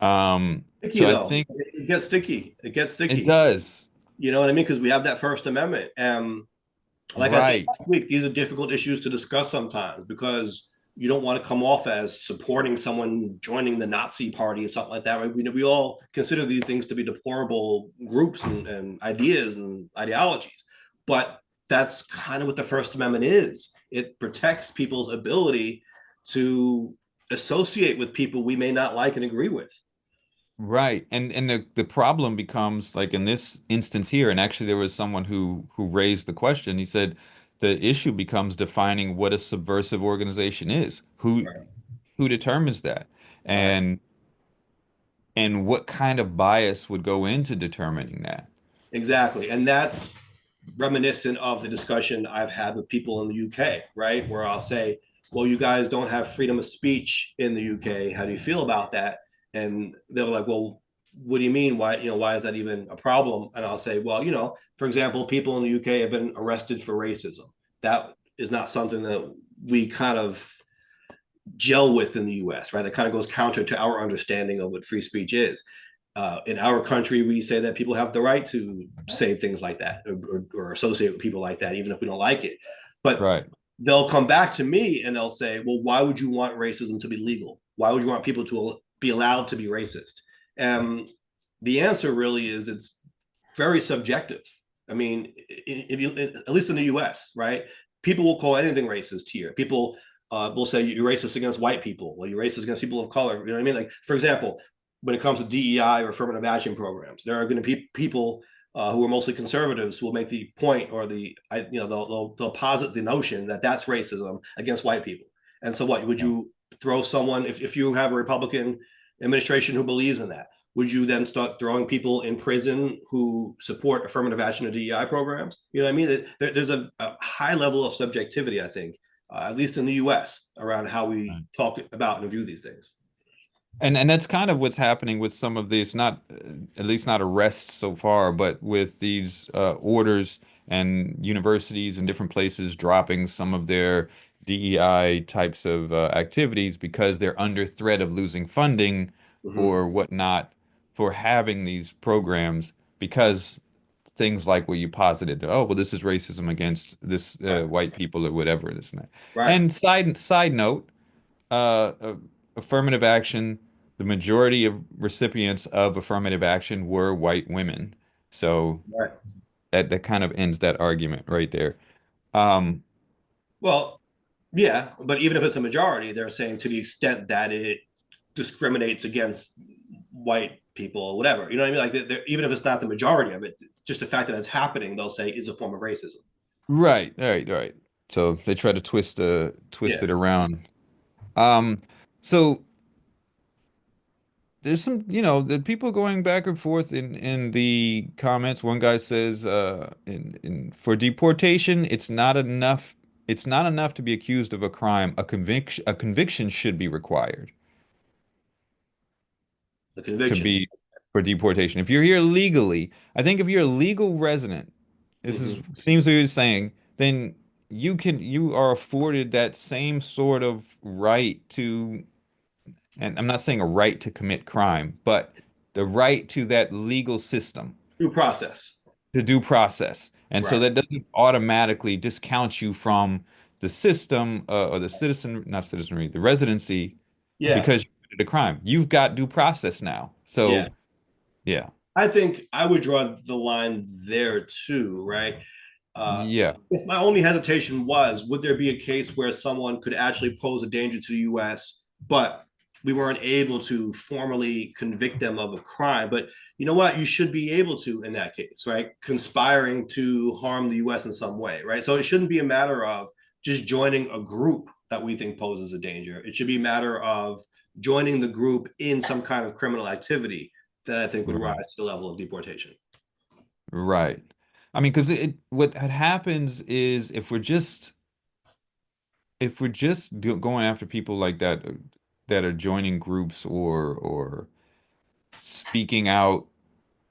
Sticky So I though. think It gets sticky. It gets it sticky. does. You know what I mean? Because we have that First Amendment. Like I said Right. last week, these are difficult issues to discuss sometimes because you don't want to come off as supporting someone joining the Nazi party or something like that. Right? We all consider these things to be deplorable groups and ideas and ideologies. But that's kind of what the First Amendment is. It protects people's ability to associate with people we may not like and agree with. Right. And the problem becomes like in this instance here, and actually there was someone who raised the question. He said the issue becomes defining what a subversive organization is. Right. Who determines that? Right. And and what kind of bias would go into determining that? Exactly. And that's reminiscent of the discussion I've had with people in the UK, right? Where I'll say, well, you guys don't have freedom of speech in the UK. How do you feel about that? And they're like, well, what do you mean? Why is that even a problem? And I'll say, well, for example, people in the UK have been arrested for racism. That is not something that we kind of gel with in the US, right? That kind of goes counter to our understanding of what free speech is. In our country, we say that people have the right to say things like that or associate with people like that, even if we don't like it. But Right. they'll come back to me and they'll say, well, why would you want racism to be legal? Why would you want people to be allowed to be racist? And the answer really is it's very subjective. I mean, if you, at least in the US, right? People will call anything racist here. People will say you're racist against white people, or you're racist against people of color. You know what I mean? Like, for example, when it comes to DEI or affirmative action programs, there are going to be people who are mostly conservatives who will make the point or they'll posit the notion that that's racism against white people. And so, what would Yeah. you throw someone if you have a Republican administration who believes in that? Would you then start throwing people in prison who support affirmative action or DEI programs? You know what I mean? There's a high level of subjectivity, I think, at least in the US, around how we Right. talk about and view these things. And that's kind of what's happening with some of these, not at least not arrests so far, but with these orders and universities and different places dropping some of their DEI types of activities because they're under threat of losing funding Mm-hmm. or whatnot for having these programs because things like what you posited that, oh, well, this is racism against this Right. white people or whatever, this and that. Right. And side note, affirmative action, the majority of recipients of affirmative action were white women. So Right. that kind of ends that argument right there. Um, Well, yeah, but even if it's a majority, they're saying to the extent that it discriminates against white people or whatever. You know what I mean? Like, even if it's not the majority of it, it's just the fact that it's happening. They'll say is a form of racism. right, right. So they try to twist Yeah. it around. Um, so there's some, the people going back and forth in the comments. One guy says, in for deportation, It's not enough to be accused of a crime. A conviction should be required The to conviction. be for deportation. If you're here legally, I think if you're a legal resident, this is Mm-hmm. seems what you're saying, then you are afforded that same sort of right to, and I'm not saying a right to commit crime, but the right to that legal system, Due process. the due process. And so Right. that doesn't automatically discount you from the system or the not citizenry, the residency Yeah. because you committed a crime. You've got due process now. Yeah. So yeah, I think I would draw the line there too, right? Uh, yeah, yes, my only hesitation was would there be a case where someone could actually pose a danger to the US, but we weren't able to formally convict them of a crime? But you know what? You should be able to in that case, right? Conspiring to harm the US in some way, right? So it shouldn't be a matter of just joining a group that we think poses a danger. It should be a matter of joining the group in some kind of criminal activity that I think would rise right, to the level of deportation. right. I mean, because what happens is if we're just going after people like that that are joining groups or speaking out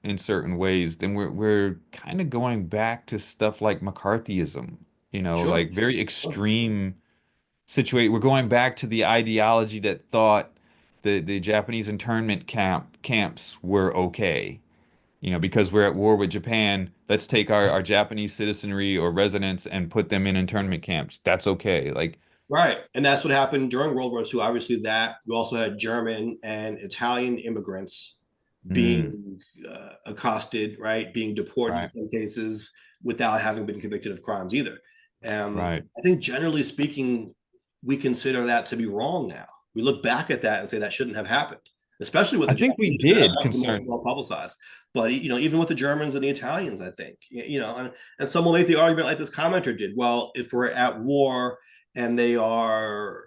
in certain ways, then we're kind of going back to stuff like McCarthyism, Sure. like very extreme situate. We're going back to the ideology that thought the Japanese internment camps were okay. Because we're at war with Japan, let's take our Japanese citizenry or residents and put them in internment camps. That's okay. Like, Right. And that's what happened during World War II. Obviously, that you also had German and Italian immigrants mm, being accosted, right? Being deported in right, some cases without having been convicted of crimes either. right. I think generally speaking, we consider that to be wrong now. We look back at that and say that shouldn't have happened, especially with I the think we Japanese. That did was more concern. well publicized. But even with the Germans and the Italians, I think and some will make the argument like this commenter did. Well, if we're at war and they are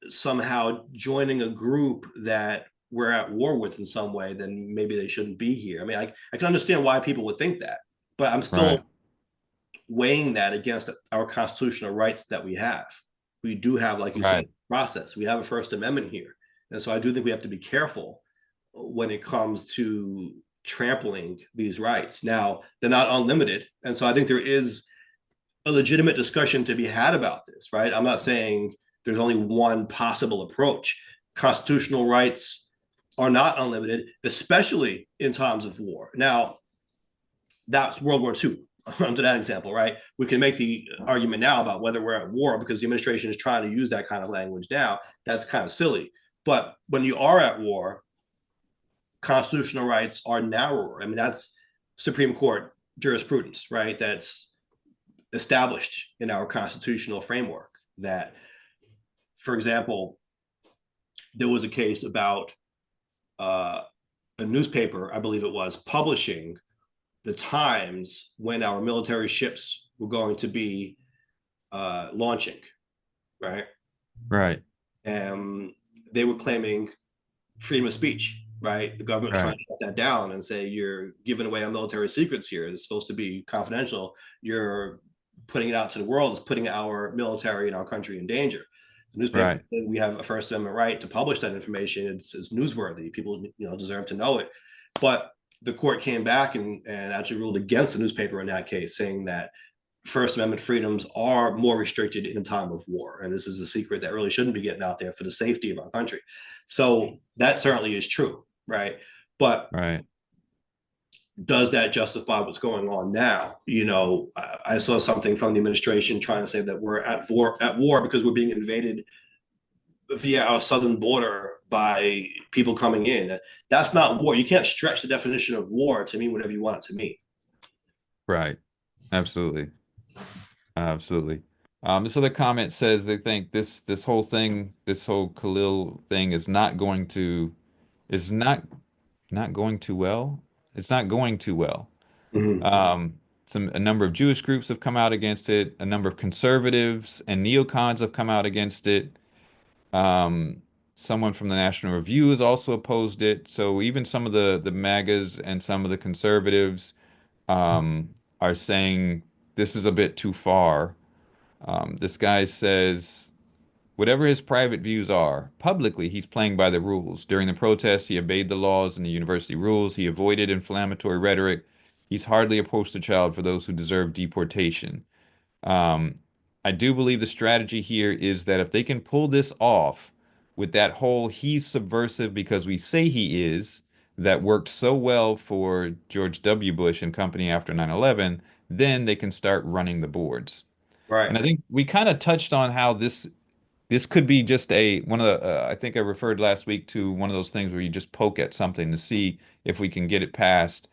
somehow joining a group that we're at war with in some way, then maybe they shouldn't be here. I mean, I can understand why people would think that, but I'm still Right, weighing that against our constitutional rights that we have. We do have, like you said, right, process. We have a First Amendment here. And so I do think we have to be careful when it comes to trampling these rights. Now, they're not unlimited. And so I think there is a legitimate discussion to be had about this, right? I'm not saying there's only one possible approach. Constitutional rights are not unlimited, especially in times of war. Now, that's World War II. Under that example, right? We can make the argument now about whether we're at war because the administration is trying to use that kind of language now. That's kind of silly. But when you are at war, constitutional rights are narrower. I mean, that's Supreme Court jurisprudence, right? That's established in our constitutional framework. That, for example, there was a case about uh, a newspaper, I believe it was, publishing the times when our military ships were going to be launching, right? right, And they were claiming freedom of speech, right? The government was trying right, to shut that down and say, you're giving away our military secrets here. It's supposed to be confidential. You're putting it out to the world, is putting our military and our country in danger. The newspaper right, said we have a First Amendment right to publish that information. It's newsworthy. People deserve to know it. But the court came back and actually ruled against the newspaper in that case, saying that First Amendment freedoms are more restricted in a time of war. And this is a secret that really shouldn't be getting out there for the safety of our country. So that certainly is true, right? But right. does that justify what's going on now? I saw something from the administration trying to say that we're at war because we're being invaded via our southern border by people coming in. That's not war. You can't stretch the definition of war to mean whatever you want it to mean. Right. Absolutely. Absolutely. This other comment says they think this whole thing, this whole Khalil thing is not going too well. It's not going too well. Mm-hmm. A number of Jewish groups have come out against it. A number of conservatives and neocons have come out against it. Um, Someone from the National Review has also opposed it. So even some of the MAGAs and some of the conservatives are saying this is a bit too far. This guy says whatever his private views are, publicly he's playing by the rules. During the protests, he obeyed the laws and the university rules. He avoided inflammatory rhetoric. He's hardly a poster child for those who deserve deportation. Um, I do believe the strategy here is that if they can pull this off with that whole he's subversive because we say he is, that worked so well for George W. Bush and company after 9/11, then they can start running the boards. Right. And I think we kind of touched on how this could be just a one of the I think I referred last week to one of those things where you just poke at something to see if we can get it passed.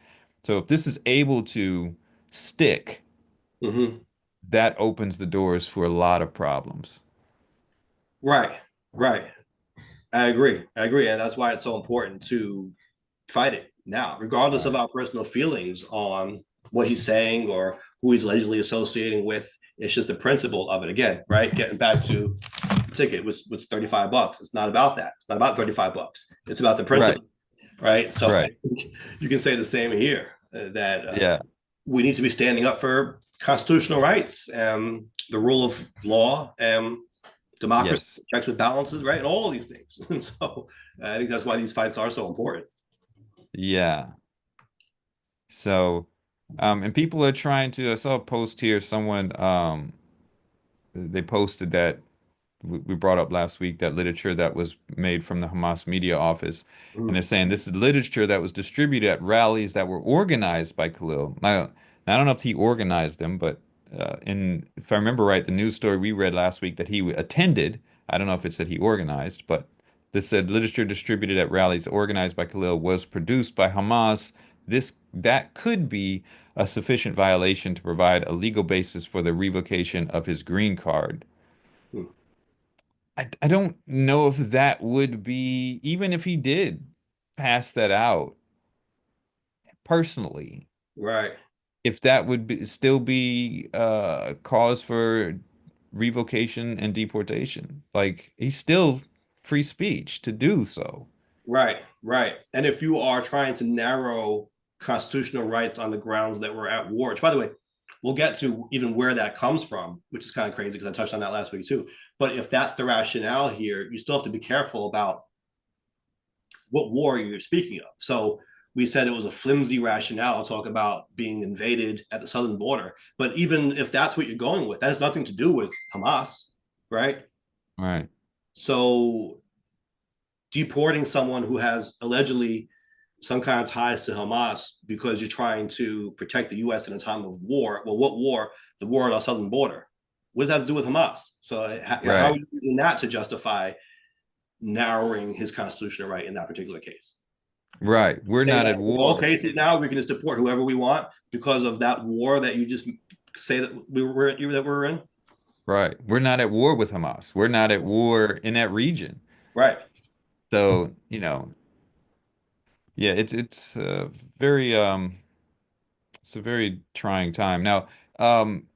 So if this is able to stick, Mm-hmm. that opens the doors for a lot of problems. Right. Right. I agree. I agree. And that's why it's so important to fight it now, regardless of Right. our personal feelings on what he's saying or who he's allegedly associating with. It's just the principle of it again, right? Getting back to the ticket was $35. It's not about that. It's not about $35. It's about the Right. principle, right? So I Right. think you can say the same here that Yeah. we need to be standing up for constitutional rights and the rule of law and democracy, Yes. checks and balances, right? And all of these things. And so I think that's why these fights are so important. Yeah. So, and people are trying to, I saw a post here, someone, they posted that we brought up last week, that literature that was made from the Hamas media office. And they're Mhm. saying this is literature that was distributed at rallies that were organized by Khalil. I don't know if he organized them, but if I remember right, the news story we read last week that he attended, I don't know if it said he organized, but this said literature distributed at rallies organized by Khalil was produced by Hamas. That could be a sufficient violation to provide a legal basis for the revocation of his green card. Hmm. I don't know if that would be, even if he did pass that out personally, Right, if that would still be cause for revocation and deportation. Like he's still free speech to do so. right. And if you are trying to narrow constitutional rights on the grounds that we're at war, which by the way, we'll get to even where that comes from, which is kind of crazy because I touched on that last week too. But if that's the rationale here, you still have to be careful about what war you're speaking of. So we said it was a flimsy rationale to talk about being invaded at the southern border. But even if that's what you're going with, that has nothing to do with Hamas, right? Right. So deporting someone who has allegedly some kind of ties to Hamas because you're trying to protect the U.S. in a time of war. Well, what war? The war at our southern border. What does that have to do with Hamas? So how are Right. you using that to justify narrowing his constitutional right in that particular case? Right. We're Say not that at in all war. cases now we can just deport whoever we want because of that war that you just say that we're in. Right. We're not at war with Hamas. We're not at war in that region. Right. So, yeah, it's very it's a very trying time. Now, um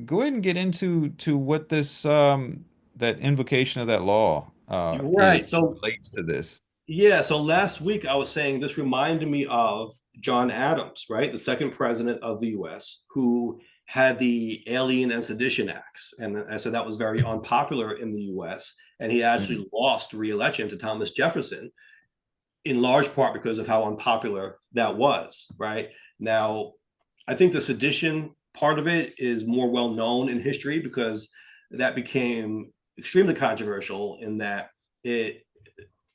go ahead and get into what this that invocation of that law You're right. is So relates to this. yeah, so last week I was saying this reminded me of John Adams, right? The second president of the US, who had the Alien and Sedition Acts. And I said that was very unpopular in the US. And he Mhm. actually lost re-election to Thomas Jefferson, in large part because of how unpopular that was, right? Now, I think the sedition part of it is more well known in history because that became extremely controversial in that it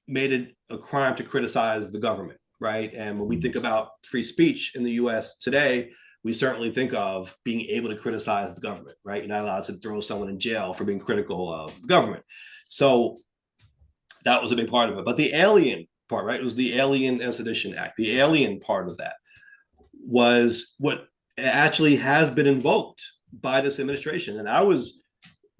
made it a crime to criticize the government, right? And when we think about free speech in the US today, we certainly think of being able to criticize the government, right? You're not allowed to throw someone in jail for being critical of the government. So that was a big part of it. But the alien part, right? It was the Alien and Sedition Act. The alien part of that was what actually has been invoked by this administration. And I was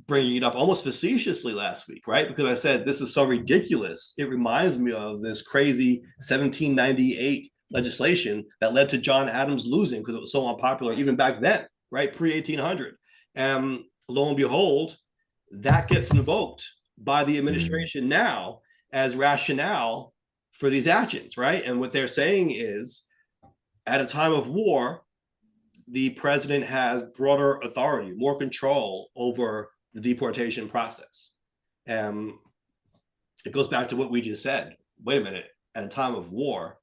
bringing it up almost facetiously last week, right? Because I said this is so ridiculous. It reminds me of this crazy 1798 legislation that led to John Adams losing because it was so unpopular even back then, right? Pre 1800. And lo and behold, that gets invoked by the Mhm. administration now as rationale for these actions, right? And what they're saying is at a time of war, the president has broader authority, more control over the deportation process. And it goes back to what we just said. Wait a minute, at a time of war,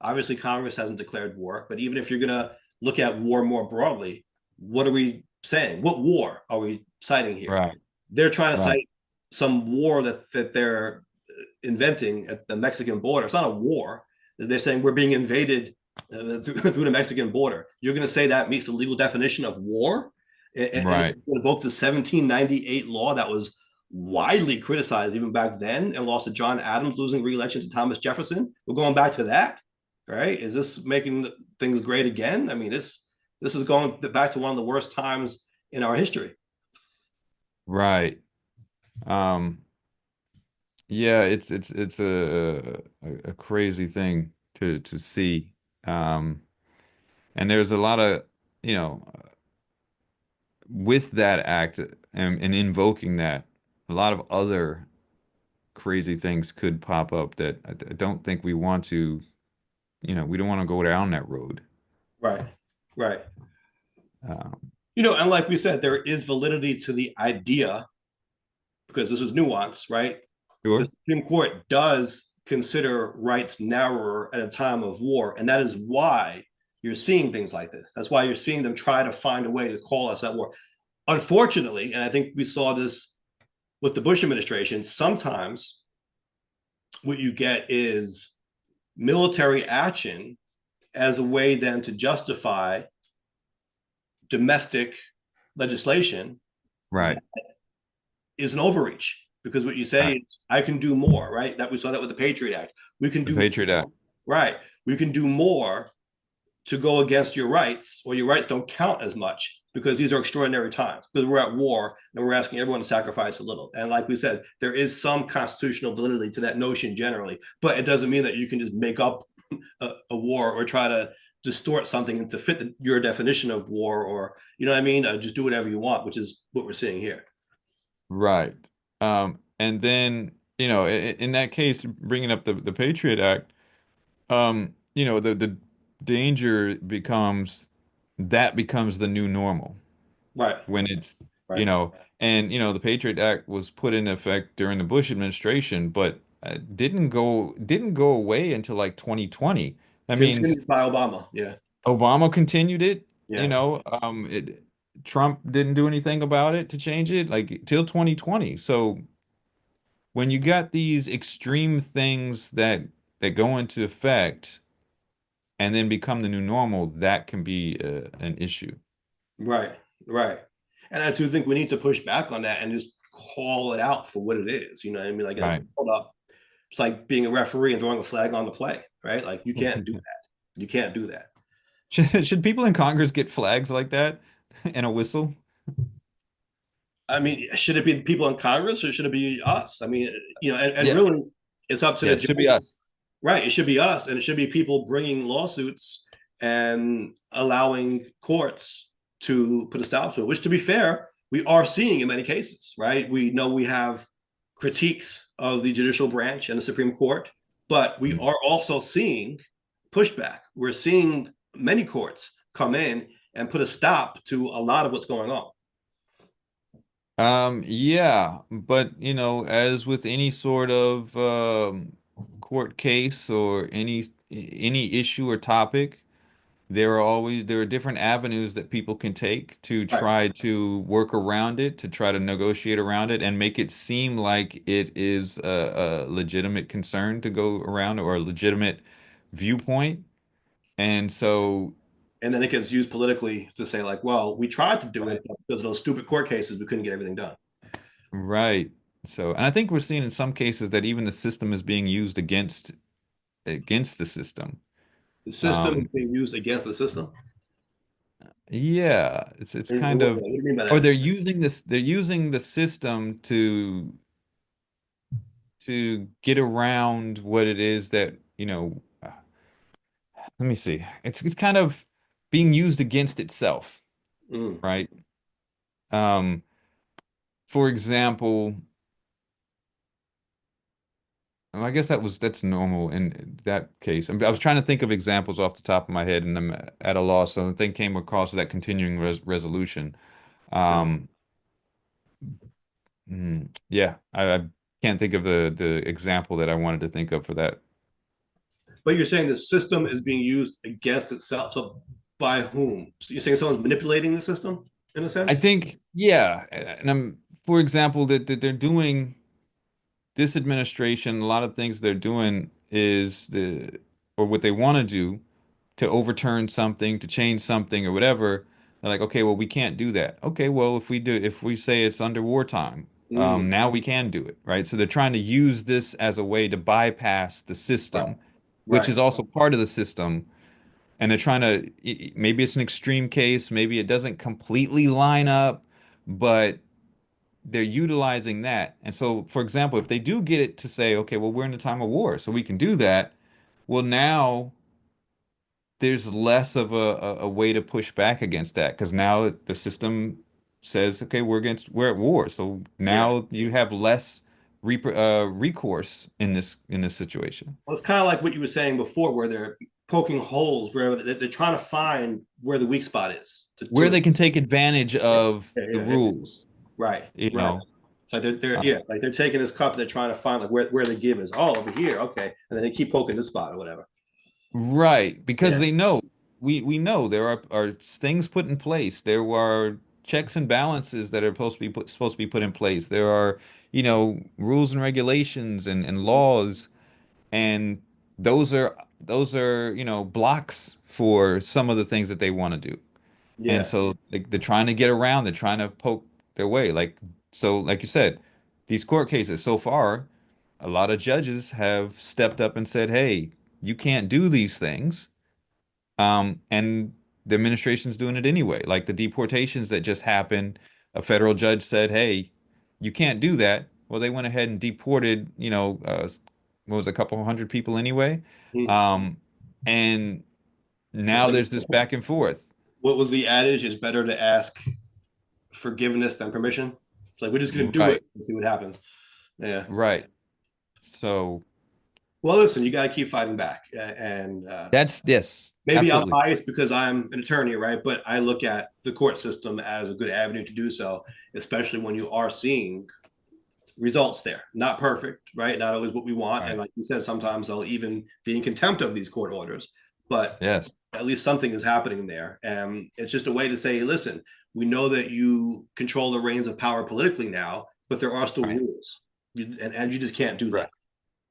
obviously Congress hasn't declared war, but even if you're going to look at war more broadly, what are we saying? What war are we citing here? Right. They're trying to Right. cite some war that they're inventing at the Mexican border. It's not a war. They're saying we're being invaded through the Mexican border. You're going to say that meets the legal definition of war and Right. invoke the 1798 law that was widely criticized even back then and lost to John Adams losing re-election to Thomas Jefferson. We're going back to that, right? Is this making things great again? I mean, this is going back to one of the worst times in our history. Right. Um, yeah, it's a crazy thing to see. Um, and there's a lot of, you know, with that act and invoking that, a lot of other crazy things could pop up that I don't think we want to, we don't want to go down that road. Right, right. Um, And like we said, there is validity to the idea because this is nuance, right? The sure. Supreme Court does consider rights narrower at a time of war. And that is why you're seeing things like this. That's why you're seeing them try to find a way to call us at war. Unfortunately, and I think we saw this with the Bush administration, sometimes what you get is military action as a way then to justify domestic legislation Right. that is an overreach. Because what you say Right. is, I can do more, right? That we saw that with the Patriot Act. We can The do Patriot Act. right. We can do more to go against your rights, or your rights don't count as much because these are extraordinary times. Because we're at war and we're asking everyone to sacrifice a little. And like we said, there is some constitutional validity to that notion generally, but it doesn't mean that you can just make up a war or try to distort something to fit your definition of war, or you know what I mean. Just do whatever you want, which is what we're seeing here. Right. And then, in that case, bringing up the Patriot Act, the danger becomes that becomes the new normal Right. when it's, Right. and, the Patriot Act was put in effect during the Bush administration, but didn't go away until like 2020. That means Continued by Obama. Yeah. Obama continued it, Yeah. Trump didn't do anything about it to change it like till 2020. So when you got these extreme things that go into effect and then become the new normal, that can be an issue. Right. Right. And I do think we need to push back on that and just call it out for what it is. You know what I mean? Like, Right. hold up. It's like being a referee and throwing a flag on the play, right? Like, you can't do that. You can't do that. Should people in Congress get flags like that and a whistle? I mean, should it be the people in Congress or should it be us? I mean, and Yeah. really, it's up to Yeah, the it should be judge. us. Right. It should be us, and it should be people bringing lawsuits and allowing courts to put a stop to it, which, to be fair, we are seeing in many cases, right? We know we have critiques of the judicial branch and the Supreme Court, but we Mm. are also seeing pushback. We're seeing many courts come in and put a stop to a lot of what's going on. Yeah, but as with any sort of court case or any issue or topic, there are different avenues that people can take to Right. try to work around it, to try to negotiate around it, and make it seem like it is a legitimate concern to go around or a legitimate viewpoint. And so, And then it gets used politically to say, like, well, we tried to do it, but because of those stupid court cases, we couldn't get everything done. right. So, and I think we're seeing in some cases that even the system is being used against the system. The system is Um, being used against the system. yeah, it's kind What of, do you mean by or that? they're using the system to get around what it is that, let me see. It's kind of being used against itself, Mm. right? Um, for example, I guess that's normal in that case. I was trying to think of examples off the top of my head, and I'm at a loss. So the thing came across that continuing resolution. Yeah. Um, yeah, I can't think of the example that I wanted to think of for that. But you're saying the system is being used against itself. So by whom? So you're saying someone's manipulating the system in a I sense? think, yeah, and for example, that they're doing this administration, a lot of things they're doing or what they want to do to overturn something, to change something or whatever. They're like, okay, well, we can't do that. Okay, well, if we say it's under wartime, Mm. now we can do it, right? So they're trying to use this as a way to bypass the Right. system, which Right. is also part of the system. And they're trying to, maybe it's an extreme case, maybe it doesn't completely line up, but they're utilizing that. And so, for example, if they do get it to say, okay, well, we're in a time of war, so we can do that, well, now there's less of a way to push back against that because now the system says, okay, we're at war. So Yeah. now you have less recourse in this situation. Well, it's kind of like what you were saying before, where they're poking holes where they're trying to find where the weak spot is Where to they can take advantage yeah, of the yeah, yeah. rules, Right. you Right. know. It's like they're Uh, yeah, like they're taking this cup, and they're trying to find like where the give is. Oh, over here, okay, and then they keep poking this spot or whatever. right, because Yeah, they know we know there are things put in place. There are checks and balances that are supposed to be put in place. There are, rules and regulations and laws, and those are, blocks for some of the things that they want to do. And yeah, so they're trying to get around, they're trying to poke their way. Like you said, these court cases so far, a lot of judges have stepped up and said, hey, you can't do these things. And the administration's doing it anyway. Like the deportations that just happened, a federal judge said, hey, you can't do that. Well, they went ahead and deported, what was it, a couple hundred people anyway. mm. Um, and It's now like there's this back and forth. what was the adage? It's better to ask forgiveness than permission. It's like we're just gonna do it Right, and see what happens. Yeah. right. So Well, listen, you got to keep fighting back, and that's yes, maybe I'm absolutely. biased because I'm an attorney, right? But I look at the court system as a good avenue to do so, especially when you are seeing results there. Not perfect, right? Not always what we want. And Right. like you said, sometimes I'll even be in contempt of these court orders, but Yes. at least something is happening there. And it's just a way to say, listen, we know that you control the reins of power politically now, but there are still Right. rules. And you just can't do Right. that.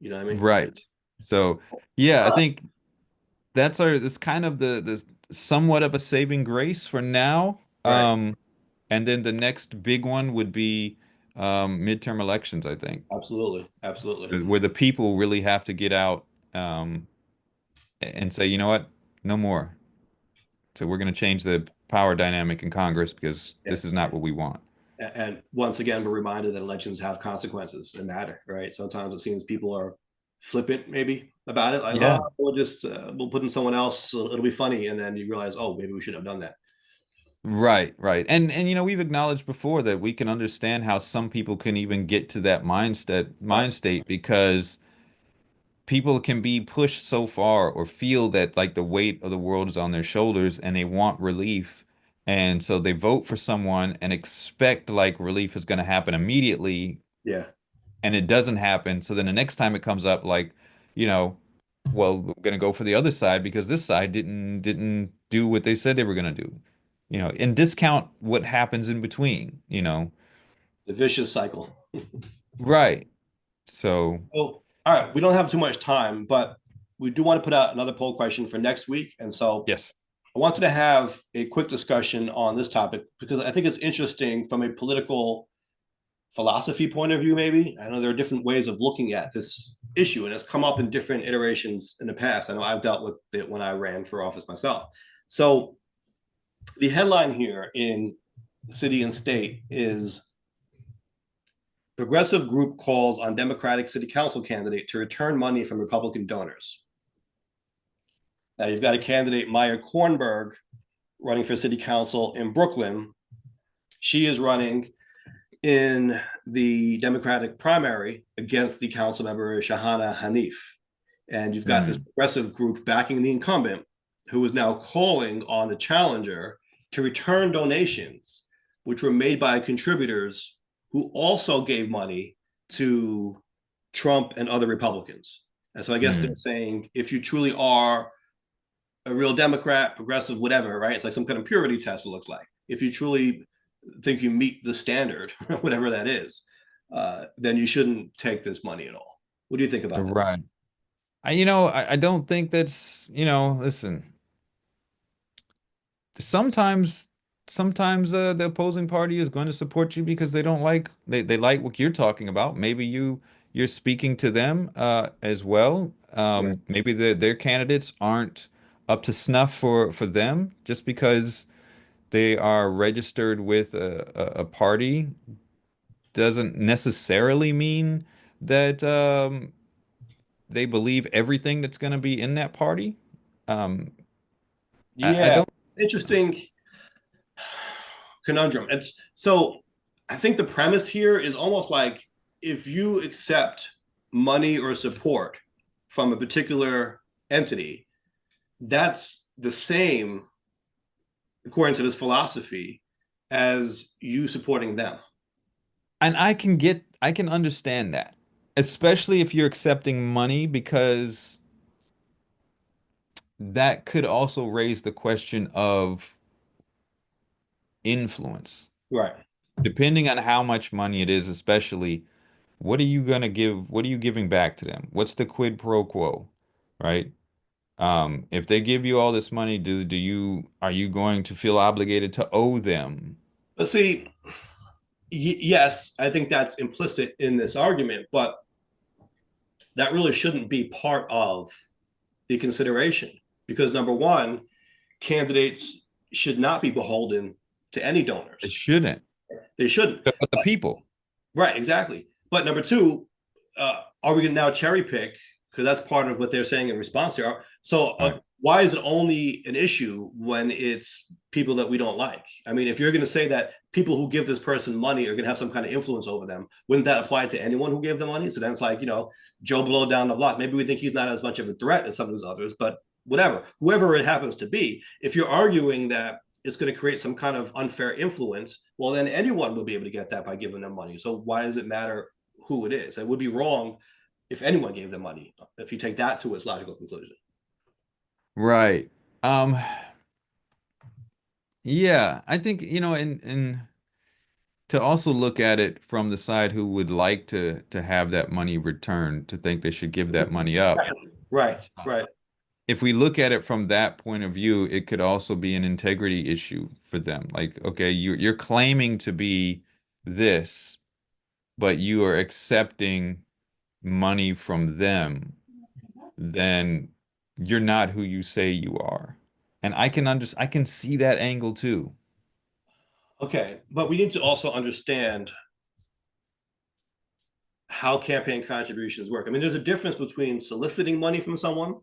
You know what I mean? Right. So yeah, I think that's kind of the somewhat of a saving grace for now. Right. And then the next big one would be midterm elections, I think, Absolutely. Absolutely. where the people really have to get out and say, you know what, no more. So we're going to change the power dynamic in Congress because Yeah. this is not what we want. And once again, we're reminded that elections have consequences and matter, right? Sometimes it seems people are flippant, maybe about it, like, oh, Yeah. we'll put in someone else, so it'll be funny, and then you realize, oh, maybe we shouldn't have done that. Right, right. And we've acknowledged before that we can understand how some people can even get to that Right? mind state because people can be pushed so far or feel that like the weight of the world is on their shoulders and they want relief. And so they vote for someone and expect like relief is going to happen immediately Yeah. and it doesn't happen. So then the next time it comes up, like, you know, well, we're going to go for the other side because this side didn't do what they said they were going to do. And discount what happens in between. The vicious cycle. Right. So, Well, all right, we don't have too much time, but we do want to put out another poll question for next week, and so yes. I wanted to have a quick discussion on this topic because I think it's interesting from a political philosophy point of view, maybe. I know there are different ways of looking at this issue, and it's come up in different iterations in the past. I know I've dealt with it when I ran for office myself. So the headline here in City and State is Progressive Group calls on Democratic City Council candidate to return money from Republican donors. Now you've got a candidate, Maya Kornberg, running for City Council in Brooklyn. She is running in the Democratic primary against the council member Shahana Hanif. And you've got this Mm, progressive group backing the incumbent who is now calling on the challenger to return donations, which were made by contributors who also gave money to Trump and other Republicans. And so I guess they're mm. saying if you truly are a real Democrat, progressive, whatever, right? It's like some kind of purity test, it looks like. If you truly think you meet the standard, whatever that is, then you shouldn't take this money at all. What do you think about that? Right. I don't think listen, sometimes the opposing party is going to support you because they like what you're talking about. Maybe you're speaking to them as well. Right. Maybe their candidates aren't up to snuff for them just because they are registered with a party doesn't necessarily mean that they believe everything that's going to be in that party. Um, I Yeah, don't. interesting conundrum. It's so I think the premise here is almost like if you accept money or support from a particular entity, that's the same, according to this philosophy, as you supporting them. And I can understand that, especially if you're accepting money, because that could also raise the question of influence. Right. Depending on how much money it is, especially, what are you gonna give? What are you giving back to them? What's the quid pro quo, right? If they give you all this money, do you are you going to feel obligated to owe them? But see, yes, I think that's implicit in this argument, but that really shouldn't be part of the consideration because number one, candidates should not be beholden to any It donors. shouldn't. They shouldn't. But the people, Right, exactly. But number two, are we going to now cherry pick? Because that's part of what they're saying in response here. So, right? why is it only an issue when it's people that we don't like? I mean, if you're going to say that people who give this person money are going to have some kind of influence over them, wouldn't that apply to anyone who gave them money? So then it's like, Joe Blow down the block. Maybe we think he's not as much of a threat as some of these others, but whatever, whoever it happens to be, if you're arguing that it's going to create some kind of unfair influence, well, then anyone will be able to get that by giving them money. So why does it matter who it is? It would be wrong if anyone gave them money, if you take that to its logical conclusion. Right. Um, yeah, I think, and to also look at it from the side who would like to have that money returned, to think they should give that money up. Right, right, If we look at it from that point of view, it could also be an integrity issue for them. Like, okay, you're claiming to be this, but you are accepting money from them, then you're not who you say you are. And I can see that angle too. okay. But we need to also understand how campaign contributions work. I mean, there's a difference between soliciting money from someone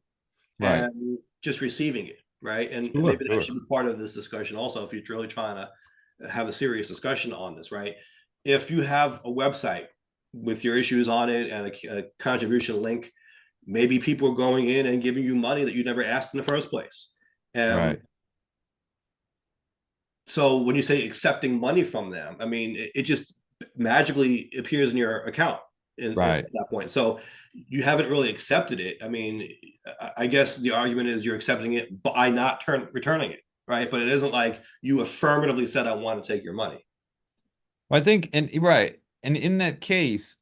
Right. and just receiving it, right? And Sure, maybe that sure. should be part of this discussion also if you're really trying to have a serious discussion on this, right? If you have a website with your issues on it and a contribution link, maybe people are going in and giving you money that you never asked in the first place. Right. So when you say accepting money from them, I mean, it just magically appears in your account at Right. that point. So you haven't really accepted it. I mean, I guess the argument is you're accepting it by not returning it, right? But it isn't like you affirmatively said, I want to take your money. Well, I think, and right. And in that case,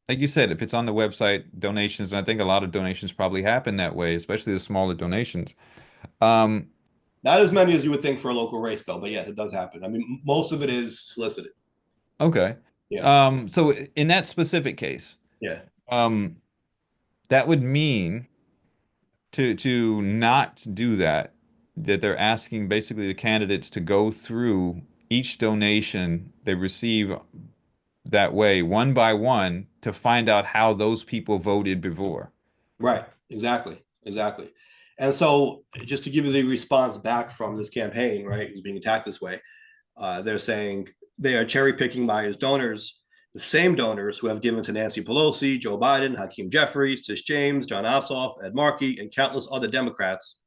like you said, if it's on the website, donations, and I think a lot of donations probably happen that way, especially the smaller donations. Um, Not as many as you would think for a local race, though. But yes, it does happen. I mean, most of it is solicited. okay. Yeah. So in that specific case, Yeah. um, that would mean to not do that, that they're asking basically the candidates to go through each donation they receive that way, one by one, to find out how those people voted before. Right. Exactly. Exactly. And so, just to give you the response back from this campaign, right, who's being attacked this way, they're saying they are cherry picking by his donors, the same donors who have given to Nancy Pelosi, Joe Biden, Hakeem Jeffries, Tish James, John Ossoff, Ed Markey, and countless other Democrats.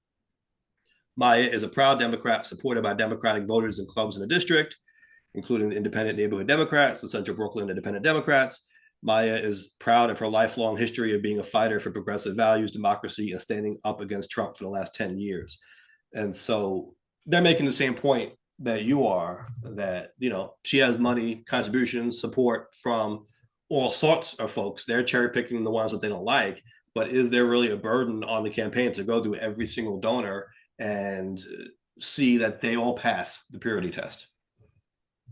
Maya is a proud Democrat supported by Democratic voters and clubs in the district, including the Independent Neighborhood Democrats, the Central Brooklyn Independent Democrats. Maya is proud of her lifelong history of being a fighter for progressive values, democracy, and standing up against Trump for the last 10 years. And so they're making the same point that you are, that, she has money, contributions, support from all sorts of folks. They're cherry picking the ones that they don't like. But is there really a burden on the campaign to go through every single donor and see that they all pass the purity test?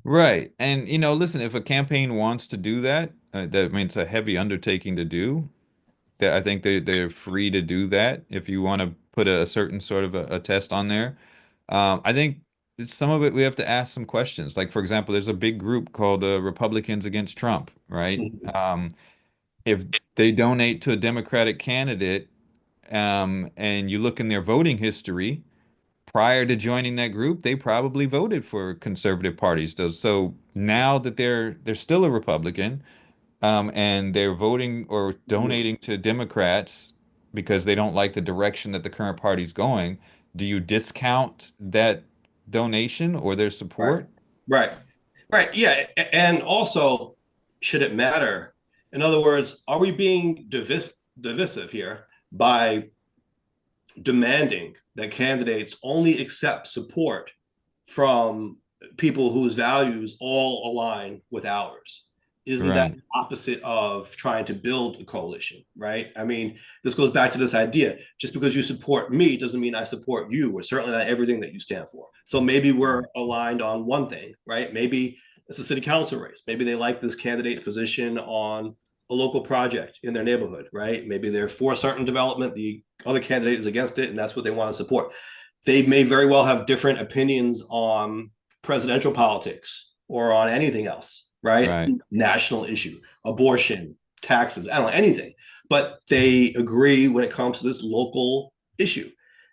Right. And listen, if a campaign wants to do that, that means a heavy undertaking to do. That I think they're free to do that if you want to put a certain sort of a test on there. I think some of it we have to ask some questions. Like for example, there's a big group called Republicans Against Trump, right? Mm-hmm. If they donate to a Democratic candidate, and you look in their voting history prior to joining that group, they probably voted for conservative parties. So now that they're still a Republican, and they're voting or donating to Democrats because they don't like the direction that the current party's going, do you discount that donation or their Right. support? Right. Right. Yeah. And also, should it matter? In other words, are we being divisive here by demanding that candidates only accept support from people whose values all align with ours? Isn't that Right. the opposite of trying to build a coalition, right? I mean, this goes back to this idea. Just because you support me doesn't mean I support you, or certainly not everything that you stand for. So maybe we're aligned on one thing, right? Maybe it's a city council race. Maybe they like this candidate's position on a local project in their neighborhood, right? Maybe they're for certain development, the other candidate is against it, and that's what they want to support. They may very well have different opinions on presidential politics or on anything else, right? Right. National issue, abortion, taxes, I don't know, anything. But they agree when it comes to this local issue.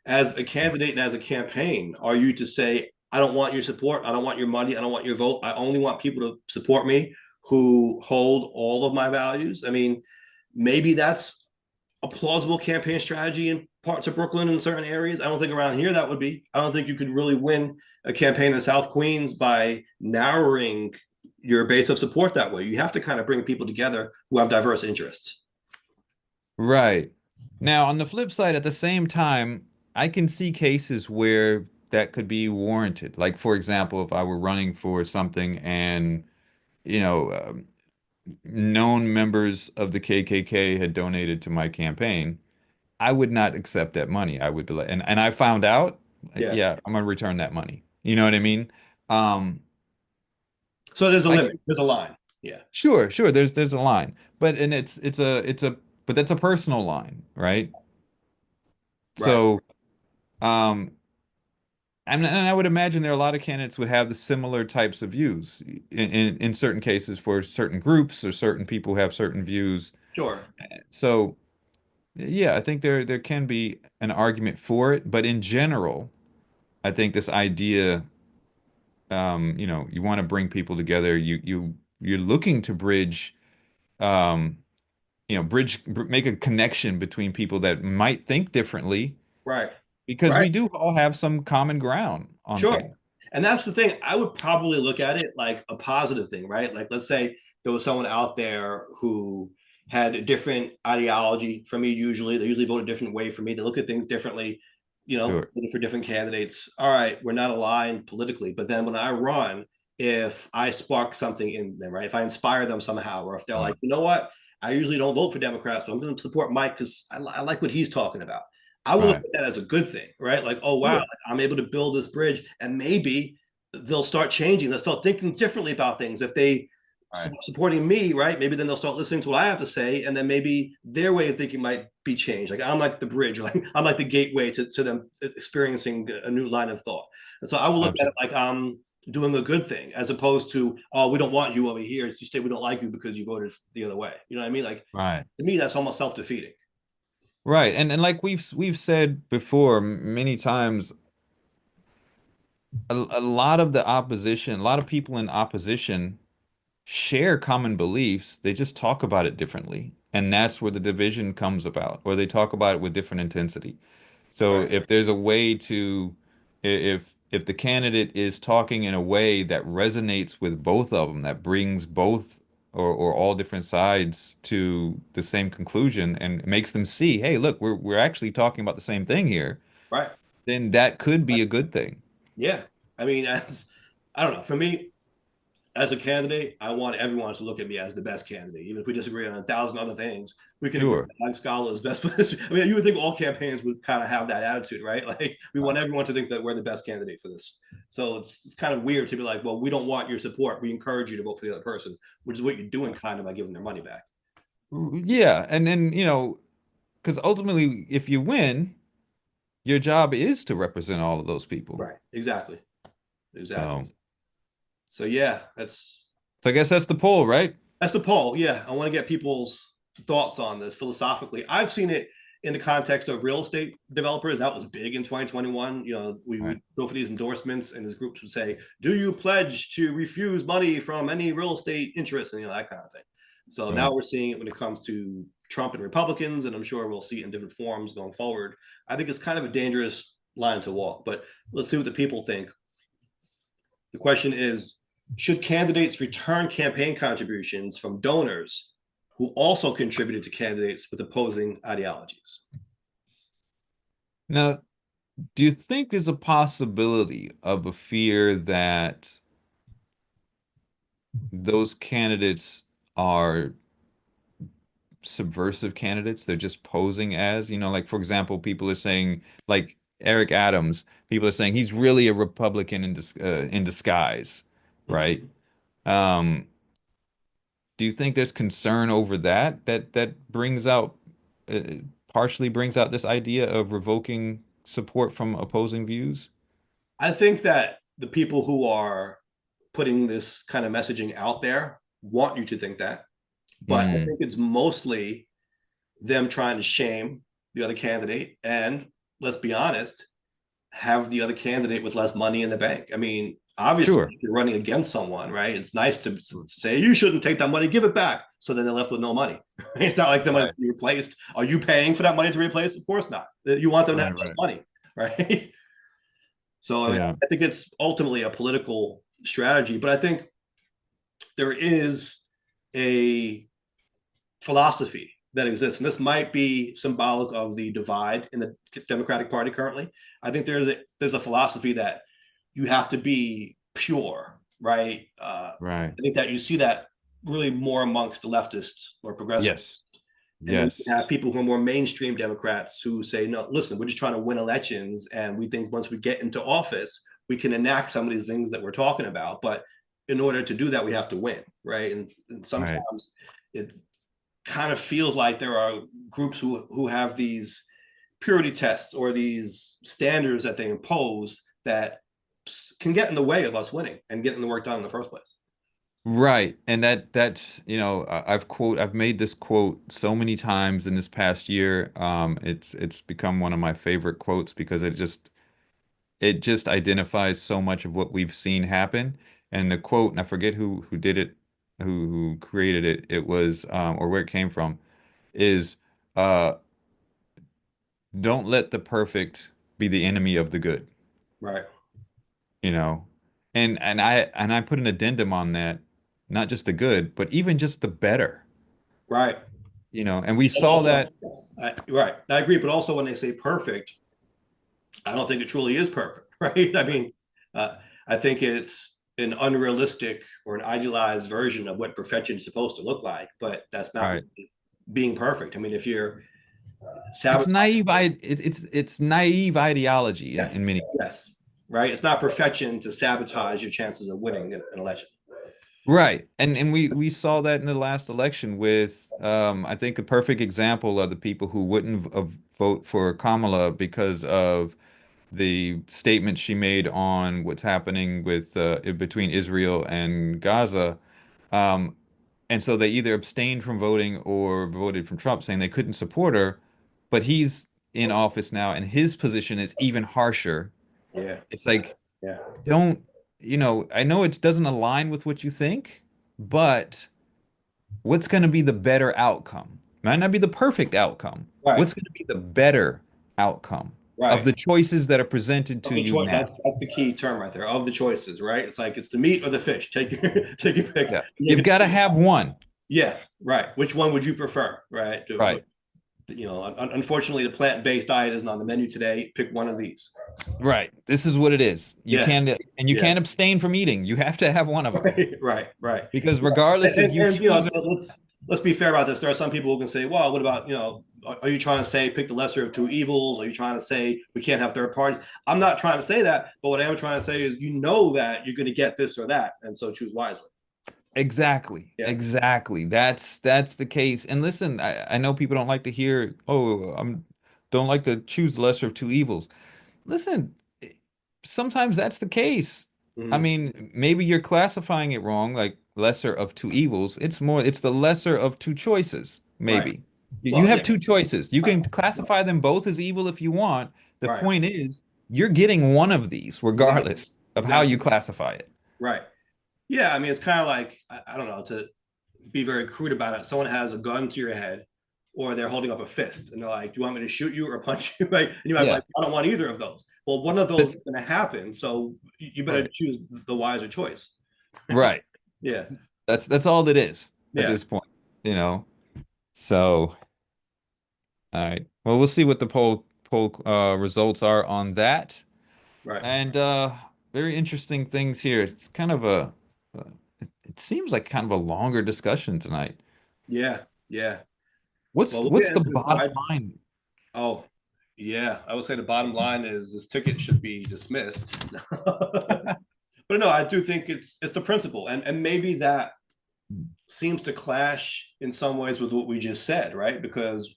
As a candidate and as a campaign, are you to say, I don't want your support, I don't want your money, I don't want your vote, I only want people to support me who hold all of my values? I mean, maybe that's a plausible campaign strategy in parts of Brooklyn in certain areas. I don't think around here that would be. I don't think you could really win a campaign in South Queens by narrowing your base of support that way. You have to kind of bring people together who have diverse interests. Right. Now, on the flip side, at the same time, I can see cases where that could be warranted. Like, for example, if I were running for something and, you know, known members of the KKK had donated to my campaign, I would not accept that money. I would be like, and I found out, like, Yeah. yeah, I'm gonna return that money. You know what I mean? Um, So there's a I limit. There's a line. Yeah. sure, sure. There's a line, but and it's a but that's a personal line, right? Right. So, um, and I would imagine there are a lot of candidates would have the similar types of views in certain cases for certain groups or certain people who have certain views. Sure. So, yeah, I think there can be an argument for it, but in general, I think this idea, you want to bring people together. You're looking to bridge, um, make a connection between people that might think differently Right. because Right. we do all have some common ground on Sure. things. And that's the thing. I would probably look at it like a positive thing, right? Like, let's say there was someone out there who had a different ideology from me, usually. They usually vote a different way from me. They look at things differently, Sure. looking for different candidates. All right, we're not aligned politically. But then when I run, if I spark something in them, right? If I inspire them somehow, or if they're Uh, like, you know what? I usually don't vote for Democrats, but I'm going to support Mike because I like what he's talking about. I will look right. at that as a good thing, right? Like, oh wow, Sure. like, I'm able to build this bridge, and maybe they'll start changing. They'll start thinking differently about things if they Right. supporting me, right? Maybe then they'll start listening to what I have to say, and then maybe their way of thinking might be changed. Like I'm like the bridge, like I'm like the gateway to them experiencing a new line of thought. And so I will look at it Absolutely. like I'm doing a good thing, as opposed to, oh, we don't want you over here. So you say we don't like you because you voted the other way. You know what I mean? Like Right. to me, that's almost self defeating. Right. And like we've said before many times, a lot of the opposition, a lot of people in opposition share common beliefs. They just talk about it differently. And that's where the division comes about, or they talk about it with different intensity. So Right, if there's a way to, if the candidate is talking in a way that resonates with both of them, that brings both or all different sides to the same conclusion and makes them see, hey, look, we're actually talking about the same thing here, right, then that could right. be a good thing. Yeah. I mean, as I don't know, for me, as a candidate, I want everyone to look at me as the best candidate. Even if we disagree on 1,000 other things, we can agree Sure. that Mike Scala is best. I mean, you would think all campaigns would kind of have that attitude, right? Like we want everyone to think that we're the best candidate for this. So it's kind of weird to be like, well, we don't want your support. We encourage you to vote for the other person, which is what you're doing kind of by giving their money back. Yeah, and then, because ultimately, if you win, your job is to represent all of those people. Right. Exactly. Exactly. So, So yeah, that's so I guess that's the poll, right? That's the poll. Yeah, I want to get people's thoughts on this philosophically. I've seen it in the context of real estate developers. That was big in 2021. We Right. would go for these endorsements, and these groups would say, "Do you pledge to refuse money from any real estate interest?" And that kind of thing. So now Sure. we're seeing it when it comes to Trump and Republicans, and I'm sure we'll see it in different forms going forward. I think it's kind of a dangerous line to walk, but let's see what the people think. The question is, should candidates return campaign contributions from donors who also contributed to candidates with opposing ideologies? Now, do you think there's a possibility of a fear that those candidates are subversive candidates? They're just posing as, like for example, people are saying like Eric Adams, people are saying he's really a Republican in disguise, Mhm. right? Um, do you think there's concern over that brings out uh, partially brings out this idea of revoking support from opposing views? I think that the people who are putting this kind of messaging out there want you to think that, but I Mm, think it's mostly them trying to shame the other candidate and, let's be honest, have the other candidate with less money in the bank. I mean, obviously, sure. if you're running against someone, right? It's nice to say you shouldn't take that money, give it back. So then they're left with no money. It's not like the money's Right, being replaced. Are you paying for that money to be replaced? Of course not. You want them to have right, less right. money, right? So I mean, Yeah. I think it's ultimately a political strategy, but I think there is a philosophy that exists, and this might be symbolic of the divide in the Democratic Party currently. I think there's a philosophy that you have to be pure, right? Right. I think that you see that really more amongst the leftists or progressive, Yes. and then you Yes. have people who are more mainstream Democrats who say, no, listen, we're just trying to win elections, and we think once we get into office, we can enact some of these things that we're talking about, but in order to do that, we have to win, right? And Right. sometimes it kind of feels like there are groups who have these purity tests or these standards that they impose that can get in the way of us winning and getting the work done in the first place. Right. And that's, I've made this quote so many times in this past year. It's become one of my favorite quotes because it just identifies so much of what we've seen happen. And the quote, and I forget who did it, who created it, it was or where it came from, is uh don't let the perfect be the enemy of the good, Right. you know. And I put an addendum on that, not just the good, but even just the better. Right. And we saw that. Yes, right. I agree. But also when they say perfect, I don't think it truly is perfect. Right. I mean, uh, I think it's an unrealistic or an idealized version of what perfection is supposed to look like, but that's not Right. really being perfect. I mean, if you're It's sabotaging, naive. It's naive ideology in yes, many. yes, right. It's not perfection to sabotage your chances of winning an election. Right. And we saw that in the last election with I think a perfect example of the people who wouldn't vote for Kamala because of the statement she made on what's happening with between Israel and Gaza. Um, and so they either abstained from voting or voted from Trump, saying they couldn't support her. But he's in office now, and his position is even harsher. Yeah, It's like, yeah, don't, I know it doesn't align with what you think, but what's going to be the better outcome? Might not be the perfect outcome. right, What's going to be the better outcome of right. the choices that are presented Of to the you choice, now? that's the key term right there. Of the choices, right? It's like it's the meat or the fish. Take your take your pick. Yeah. You've got to have one. Yeah, right. Which one would you prefer, right? Right. Unfortunately, the plant-based diet isn't on the menu today. Pick one of these. Right. This is what it is. You Yeah, can't, and you yeah, can't abstain from eating. You have to have one of them. right, right. Because regardless if you And choose or let's be fair about this. There are some people who can say, "Well, what about Are you trying to say pick the lesser of two evils? Are you trying to say we can't have third parties?" I'm not trying to say that, but what I am trying to say is, that you're going to get this or that, and so choose wisely. exactly, Yeah. exactly. That's the case. And listen, I know people don't like to hear, oh, I'm don't like to choose the lesser of two evils. Listen, sometimes that's the case. I Mhm. mean, maybe you're classifying it wrong, like lesser of two evils. It's the lesser of two choices, Right. maybe. You Well, have yeah. two choices. You Right. can classify them both as evil if you want. The Right. point is, you're getting one of these, Exactly. regardless of how you Exactly. classify it. Right. Yeah. I mean, it's kind of like I don't know, to be very crude about it. Someone has a gun to your head, or they're holding up a fist, and they're like, "Do you want me to shoot you or punch you?" Right? And you might be Yeah. like, "I don't want either of those." Well, one of those That's is going to happen, so you better right. choose the wiser choice. Right. Yeah, That's all it is at yeah, this point, you know. So, all right. Well, we'll see what the poll results are on that. right. And very interesting things here. It's kind of a it seems like kind of a longer discussion tonight. Yeah, yeah. Well, we'll What's get the into bottom it. line? Oh, yeah. I would say the bottom line is this ticket should be dismissed. But no, I do think it's the principle, and maybe that seems to clash in some ways with what we just said, right? Because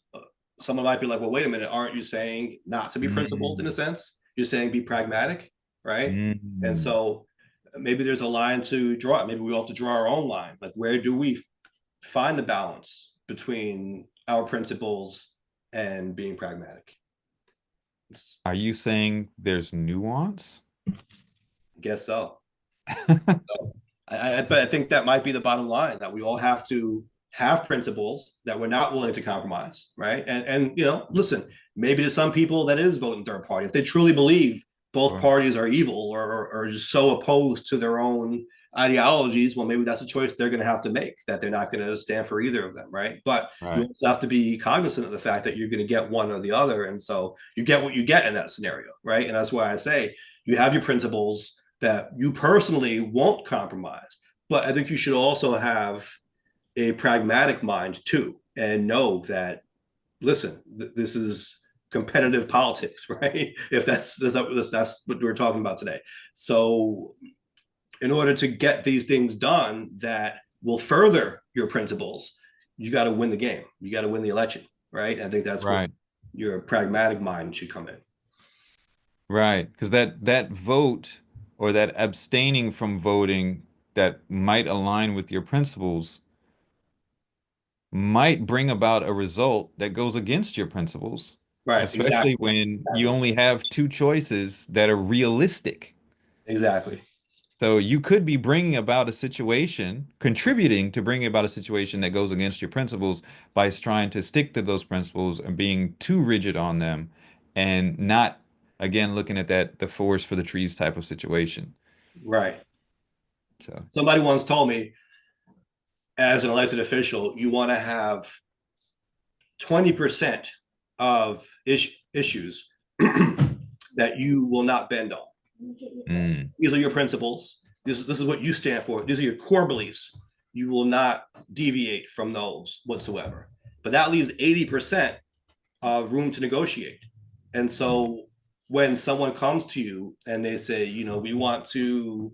someone might be like, well, wait a minute, aren't you saying not to be principled in a Mm, sense? You're saying be pragmatic, right? And mm. so maybe there's a line to draw. Maybe we have to draw our own line. Like, where do we find the balance between our principles and being pragmatic? It's, Are you saying there's nuance? I guess so. So, but I think that might be the bottom line, that we all have to have principles that we're not willing to compromise, right? And listen, maybe to some people that is voting third party if they truly believe both Or parties are evil or just so opposed to their own ideologies. Well, maybe that's a choice they're going to have to make, that they're not going to stand for either of them, right? But you right, also have to be cognizant of the fact that you're going to get one or the other, and so you get what you get in that scenario, right? And that's why I say you have your principles that you personally won't compromise. But I think you should also have a pragmatic mind too, and know that, listen, this is competitive politics, right? If that's what we're talking about today. So, in order to get these things done that will further your principles, you got to win the game. You got to win the election, right? I think that's where right, your pragmatic mind should come in. right. Because that vote or that abstaining from voting that might align with your principles might bring about a result that goes against your principles, Right? especially Exactly. when you only have two choices that are realistic. Exactly. So you could be bringing about a situation, contributing to bringing about a situation that goes against your principles by trying to stick to those principles and being too rigid on them and not, again, looking at that the forest for the trees type of situation. Right. So, Somebody once told me, as an elected official, you want to have 20% of issues that you will not bend on. mm, These are your principles. This is what you stand for. These are your core beliefs. You will not deviate from those whatsoever. But that leaves 80% of room to negotiate. And so when someone comes to you and they say, we want to,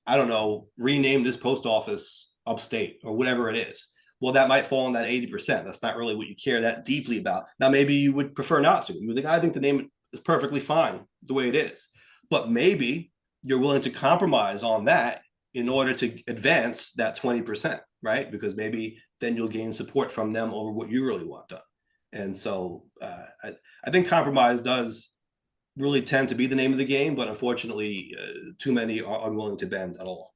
I don't know, rename this post office upstate or whatever it is. Well, that might fall in that 80%. That's not really what you care that deeply about. Now, maybe you would prefer not to. You would think, I think the name is perfectly fine the way it is. But maybe you're willing to compromise on that in order to advance that 20%, right? Because maybe then you'll gain support from them over what you really want done. And so I think compromise does really tend to be the name of the game, but unfortunately, too many are unwilling to bend at all.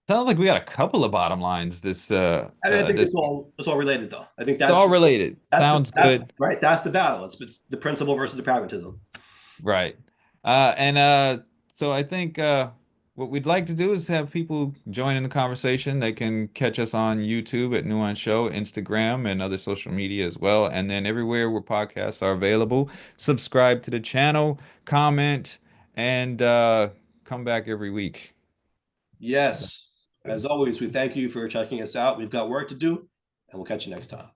sounds like we got a couple of bottom lines I mean, I think this it's all related though. I think it's all related. that's the Sounds that's good. right. That's the battle. It's the principle versus the pragmatism. Right. And so I think what we'd like to do is have people join in the conversation. They can catch us on YouTube at Nuance Show, Instagram, and other social media as well. And then everywhere where podcasts are available, subscribe to the channel, comment, and come back every week. Yes, as always, we thank you for checking us out. We've got work to do, and we'll catch you next time.